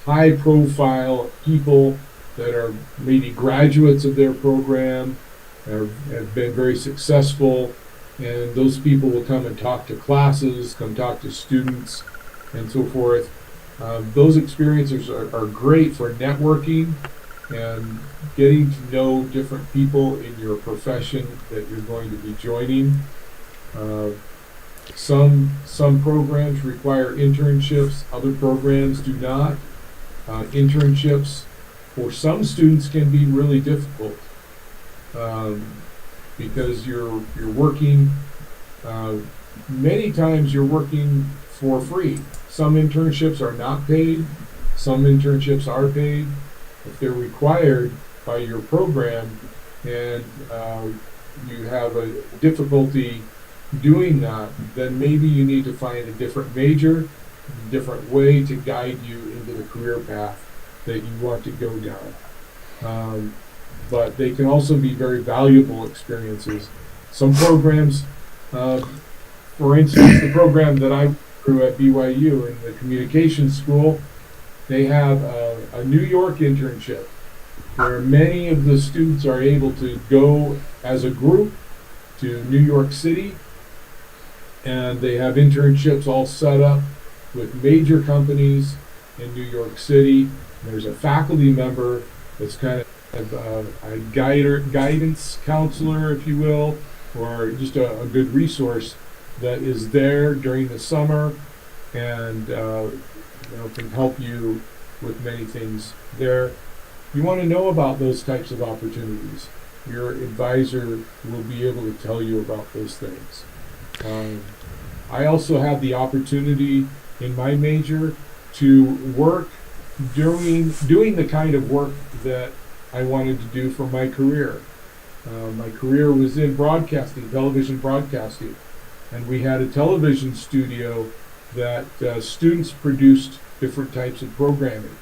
Speaker 8: high profile people that are maybe graduates of their program or have been very successful, and those people will come and talk to classes, come talk to students, and so forth. Those experiences are great for networking and getting to know different people in your profession that you're going to be joining. Some programs require internships, other programs do not. Internships for some students can be really difficult because you're working, many times you're working for free. Some internships are not paid, Some internships are paid. If they're required by your program and you have a difficulty doing that, then maybe you need to find a different major, different way to guide you into the career path that you want to go down. But they can also be very valuable experiences. Some programs, for instance, the program that I went through at BYU in the communications school, they have a New York internship where many of the students are able to go as a group to New York City, and they have internships all set up with major companies in New York City. There's a faculty member that's kind of a guidance counselor, if you will, or just a good resource that is there during the summer and can help you with many things there. You want to know about those types of opportunities. Your advisor will be able to tell you about those things. I also had the opportunity in my major to work doing the kind of work that I wanted to do for my career. My career was in broadcasting, television broadcasting, and we had a television studio that students produced different types of programming.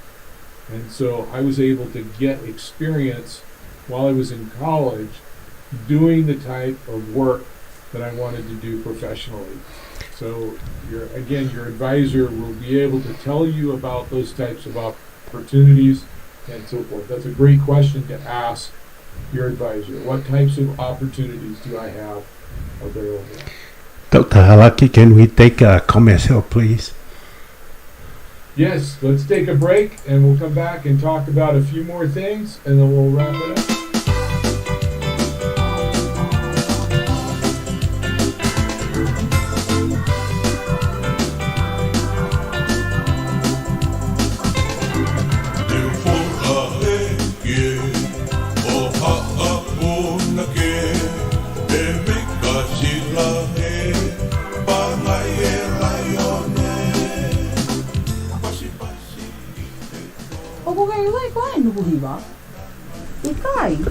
Speaker 8: And so I was able to get experience while I was in college doing the type of work that I wanted to do professionally. So your advisor will be able to tell you about those types of opportunities and so forth. That's a great question to ask your advisor. What types of opportunities do I have available?
Speaker 1: Dr. Halaki, can we take a commercial, please?
Speaker 8: Yes, let's take a break and we'll come back and talk about a few more things and then we'll wrap it up.
Speaker 9: Ikai,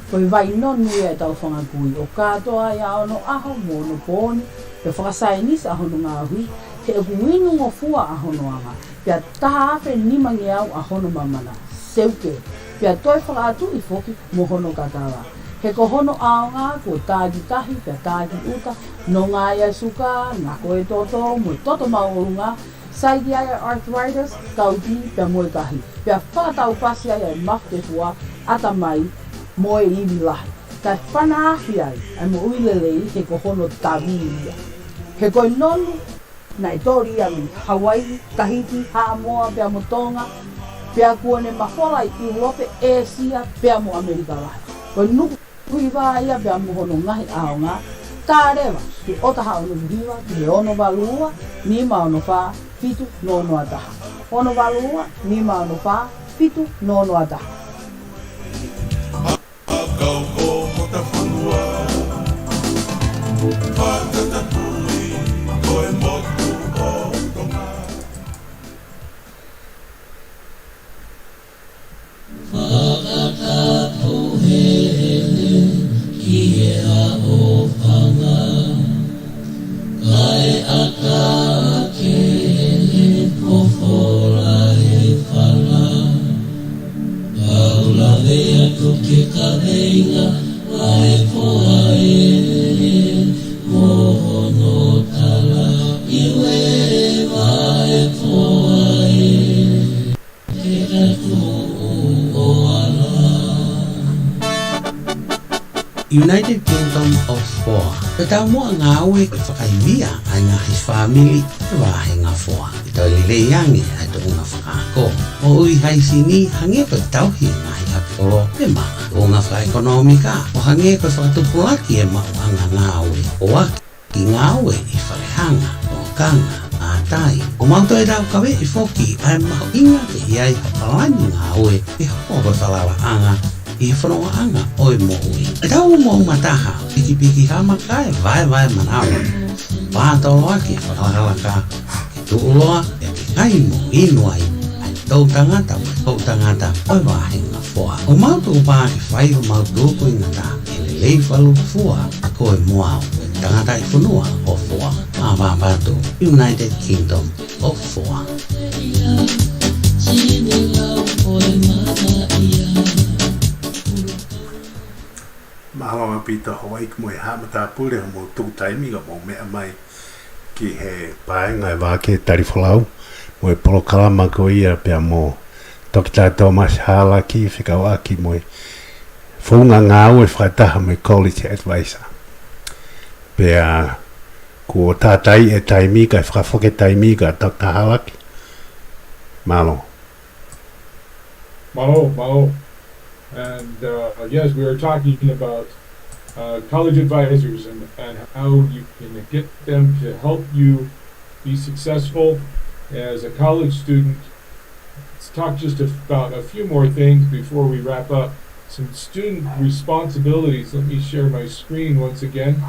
Speaker 9: koe vai nonu e tau whangakui o katoa ia ono aho mo no pōni pe whakasainis aho no ngā hui te e kuinu ngō fua aho no anga pia taha ape nimangi au aho no mamana seuke pia toi whakaatu I foki mo hono katawa he ko hono aonga ko tāgi tahi pia tāgi uta no ngā ia suka ngā koe toto mo toto maurunga saidi ai arthritis kauti pia moe kahi pia whakatau pasi ai mafu te fua ata mai moe iwi lahi. Kai whanaahi ai mo uilelei he ko hono tawi ia. He koe nonu na I tori ami Hawaii, Tahiti, Haamoa, pia mo Tonga, pia kuone mahola I Europe, Asia, pia mo Amerika lahi. Koe nuku kuiwa ia pia mo hono ngahi aonga, tā rewa, ki otaha ono hiwa, ki ono walua, ni maono wha, fitu nono ataha. Ono walua, ni maono wha, fitu nono ataha.
Speaker 4: United Kingdom of Foa. Petau mo ang awe whakaimia ay nga his family wahe nga Foa. Ito lileyangi ay doon nga whakako. O ui hai sini hangi petau hi nga hi hapolo e mga o nga whaka-ekonomika. O hangi ko whakatupulaki e mga nga awe. O aki nga awe I whalehanga o kanga atai. O mauto e rau kawe I foki ay maho inga ke iai kapalani nga awe I hopo whalawa anga I whanonga anga oi mo ui. E tau mo mataha, piki hama kai, vai manawa. Pātolo aki, whakahalaka, ke tuuloa, e ke kai mo inuai, ai
Speaker 10: tau tangata mai tau tangata oi wahinga foa o mautu pa ki whai o mautu ko ingata ele lei whalu fua a koe moao tangata I whanua o foa a wāpatu United Kingdom of Foa.
Speaker 1: Mahalo pita Hawaii mo hamata pule mo tu taimi ga mo me mai ki he paenga Vake Tali Folau mo polo kalama ko ia pe mo Dr. Thomas Hala ki fikawa ki mo funga ngau e frata me college advisor pe ko tatai e taimi ka frafoke taimi ka Dr. Hala malo
Speaker 8: Malo. And yes, we were talking about college advisors and how you can get them to help you be successful as a college student. Let's talk just about a few more things before we wrap up. Some student responsibilities. Let me share my screen once again.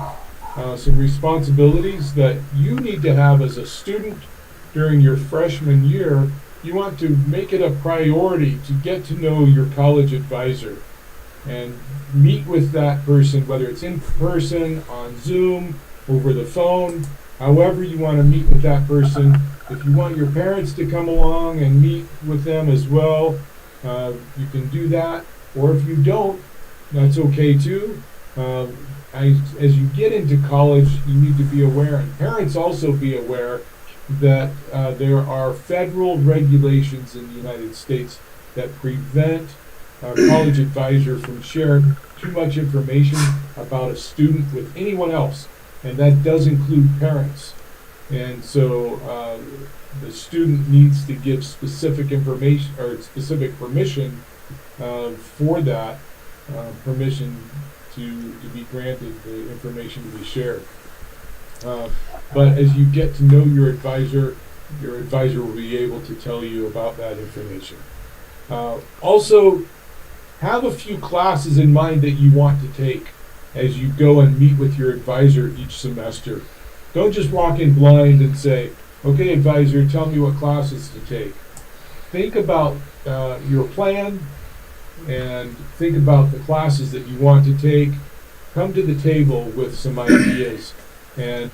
Speaker 8: Some responsibilities that you need to have as a student during your freshman year. You want to make it a priority to get to know your college advisor and meet with that person, whether it's in person, on Zoom, over the phone, however you want to meet with that person. If you want your parents to come along and meet with them as well, you can do that. Or if you don't, that's okay too. As you get into college, you need to be aware, and parents also be aware, that there are federal regulations in the United States that prevent a college advisor from sharing too much information about a student with anyone else, and that does include parents. And so the student needs to give specific information or specific permission for that permission to be granted the information to be shared. But as you get to know your advisor will be able to tell you about that information. Also, have a few classes in mind that you want to take as you go and meet with your advisor each semester. Don't just walk in blind and say, okay, advisor, tell me what classes to take. Think about your plan and think about the classes that you want to take. Come to the table with some ideas and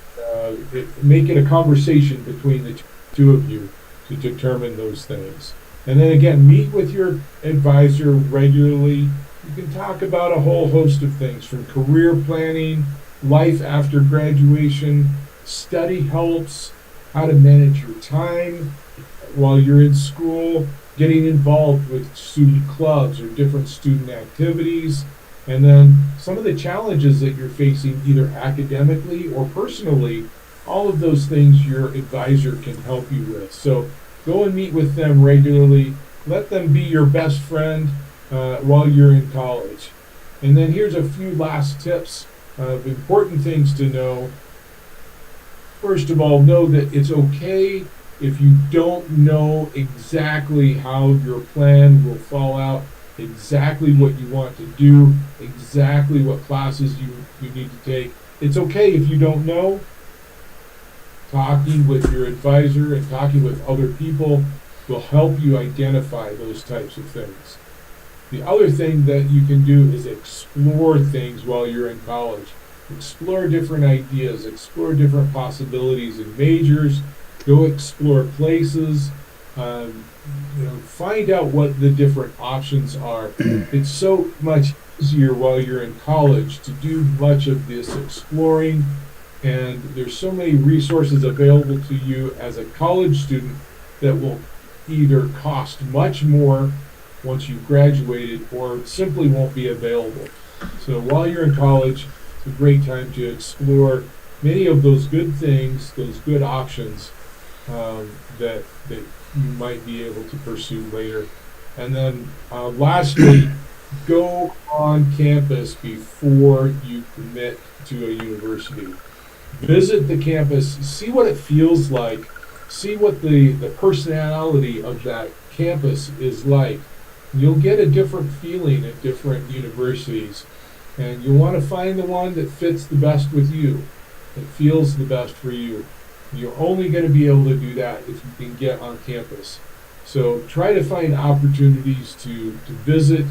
Speaker 8: make it a conversation between the two of you to determine those things. And then again, meet with your advisor regularly. You can talk about a whole host of things, from career planning, life after graduation, study helps, how to manage your time while you're in school, getting involved with student clubs or different student activities, and then some of the challenges that you're facing either academically or personally. All of those things your advisor can help you with. So go and meet with them regularly. Let them be your best friend while you're in college. And then here's a few last tips of important things to know. First of all, know that it's okay if you don't know exactly how your plan will fall out, exactly what you want to do, exactly what classes you need to take. It's okay if you don't know. Talking with your advisor and talking with other people will help you identify those types of things. The other thing that you can do is explore things while you're in college. Explore different ideas, explore different possibilities and majors, go explore places, find out what the different options are. It's so much easier while you're in college to do much of this exploring, and there's so many resources available to you as a college student that will either cost much more once you've graduated or simply won't be available. So while you're in college, it's a great time to explore many of those good things, those good options that you might be able to pursue later. And then lastly, go on campus before you commit to a university. Visit the campus, see what it feels like, see what the personality of that campus is like. You'll get a different feeling at different universities, and you'll want to find the one that fits the best with you, that feels the best for you. You're only going to be able to do that if you can get on campus. So try to find opportunities to visit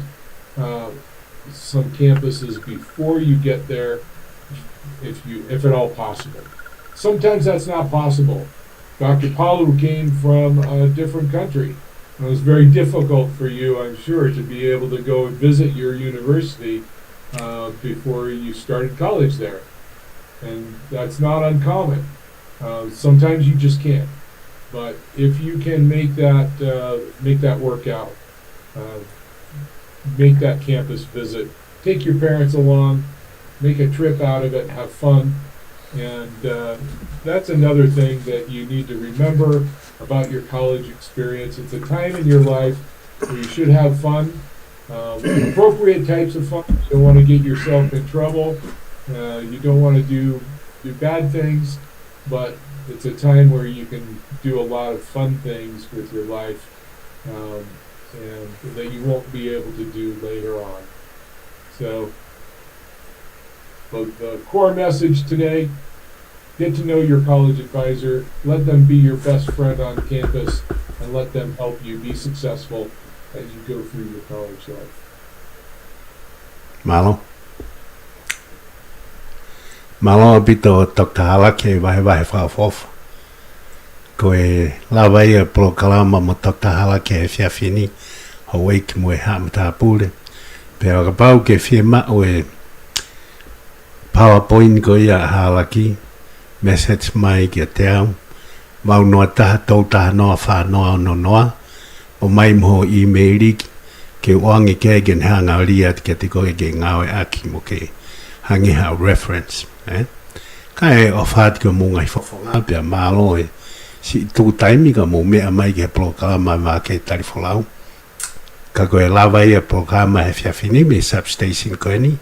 Speaker 8: some campuses before you get there, if at all possible. Sometimes that's not possible. Dr. Palu came from a different country. It was very difficult for you, I'm sure, to be able to go and visit your university before you started college there. And that's not uncommon. Sometimes you just can't. But if you can make that work out, make that campus visit, take your parents along, make a trip out of it, have fun. And that's another thing that you need to remember about your college experience. It's a time in your life where you should have fun, appropriate types of fun. You don't want to get yourself in trouble. You don't want to do bad things, but it's a time where you can do a lot of fun things with your life, and that you won't be able to do later on. So, the core message today: get to know your college advisor, let them be your best friend on campus, and let them help you be successful as you go through your college life.
Speaker 1: Malo bito Dr. Halake vai whafofa. Ko e lawa ia programa mo Dr. Halake e whiawhini hawai ki mo e hamata pule. Pero ka pau ke whiema o e PowerPoint ko ia Halaki, message mai ki a te au, mau noa taha tau taha noa whanoa no noa, o mai mo emaili ke oangi ke gen hanga ria ke te koe ke ngawe aki mo ke hangi ha reference. Ka e o whaat ka munga i whafonga pia malo e si tū taimi ka mo mea mai ke programa Vake Tali Folau. Ka koe lawa ia programa e whiawhini me substation koe ni.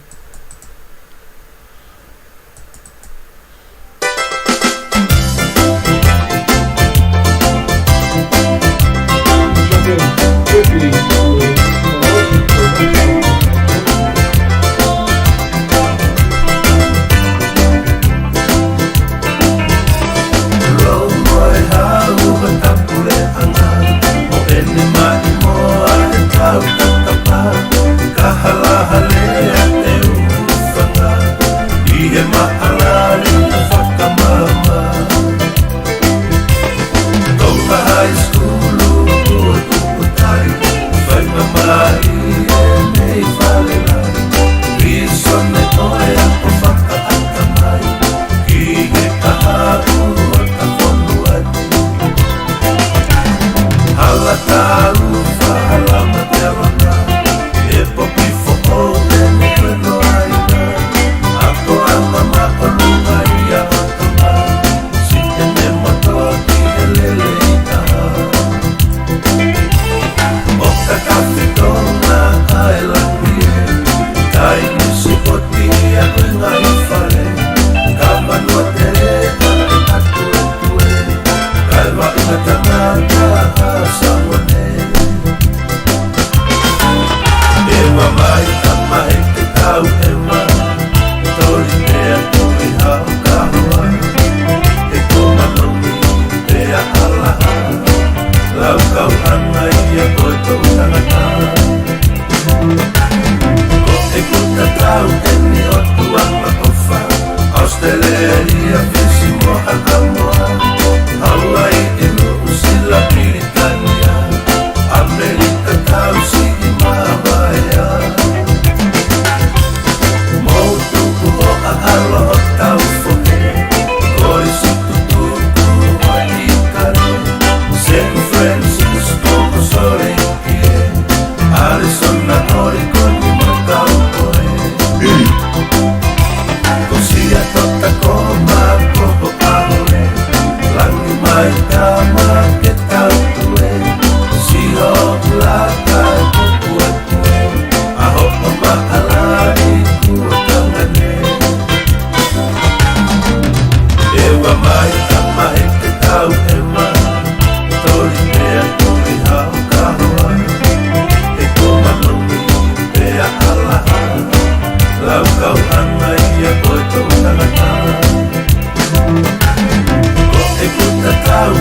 Speaker 7: Kau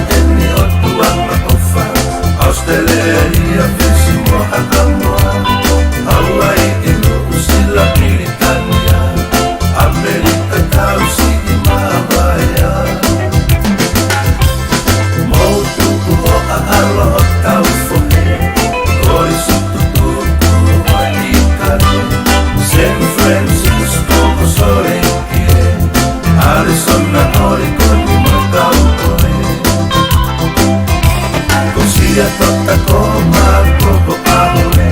Speaker 7: Ia tota koma koko ahole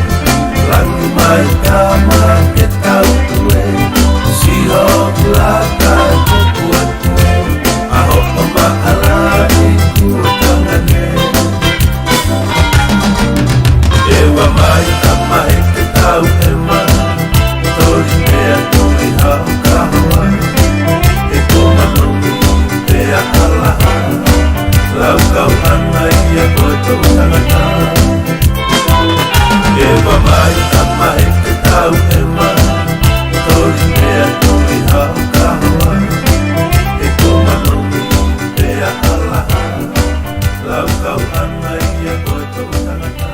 Speaker 7: Langi mai kama ke tau tue Siho laka kuku atue Aho oma alai kua tangane Ewa mai kama e ke tau ema Tori mea tori hau kahoa E koma nongi pea alaha Lau kau hana ia koe tau tangata Ewa mai kama e ke tau ema Tori mea tori hau kahoa E koma nongi pea alaha Lau kau hana ia koe tau tangata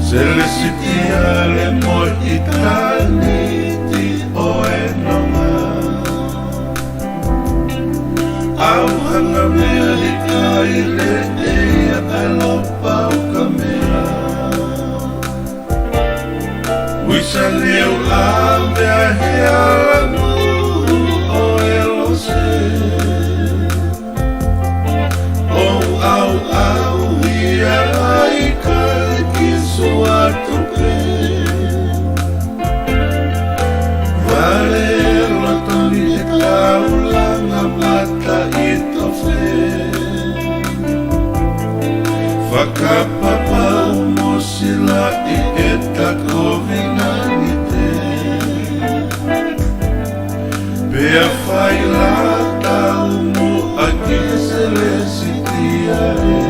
Speaker 7: Celestiale moi itani ti oenonga le ea alopa o ka mea Wisa leo a mea he alanu o e lo se O au au ia ai ka ki soa tupe Vale lo toni e kaulanga mata i tofe Whakapapa umosila i e takovina ni te Pea whai la tau mo a ki sele sitia e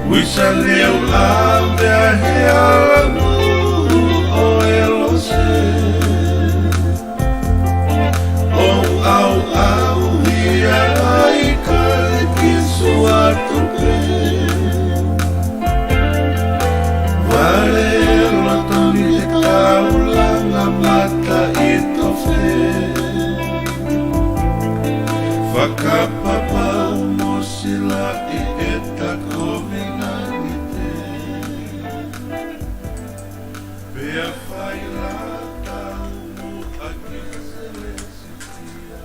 Speaker 7: Wisa leo a mea he alanu o e lo se O au au ia ai ka ki sua tupe Vale lo toni e kaulanga mata i tofe Whakapapa umosila i e takovina ni te Pea whai la tau mo a ki sele sitia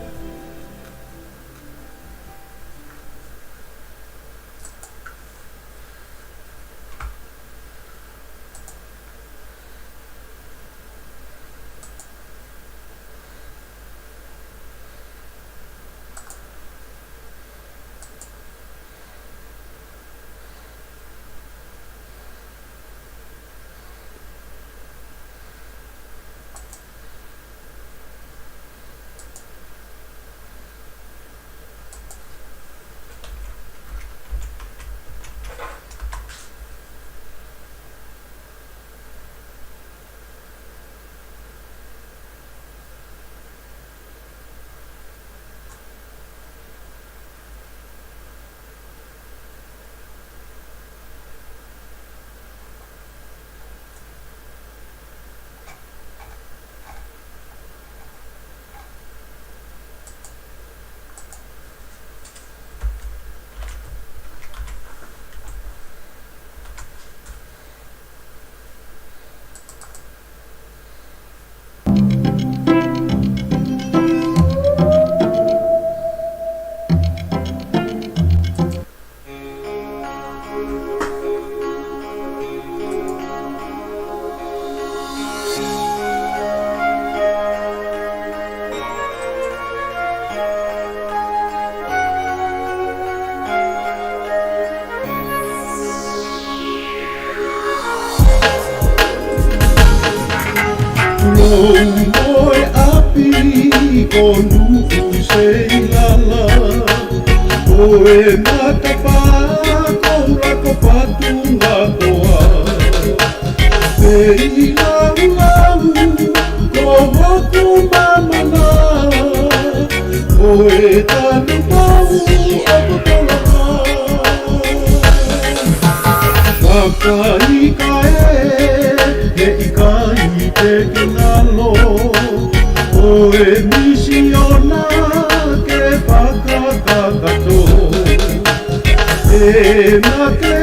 Speaker 11: Moe api ko nuku se lala Oe matapa ko rako patunga koa Pei lau lau ko hoku mamana Oe tanu pau ako tolaka Wakai kae he ikai te kinalo Oe misiona ke whakakakato E mate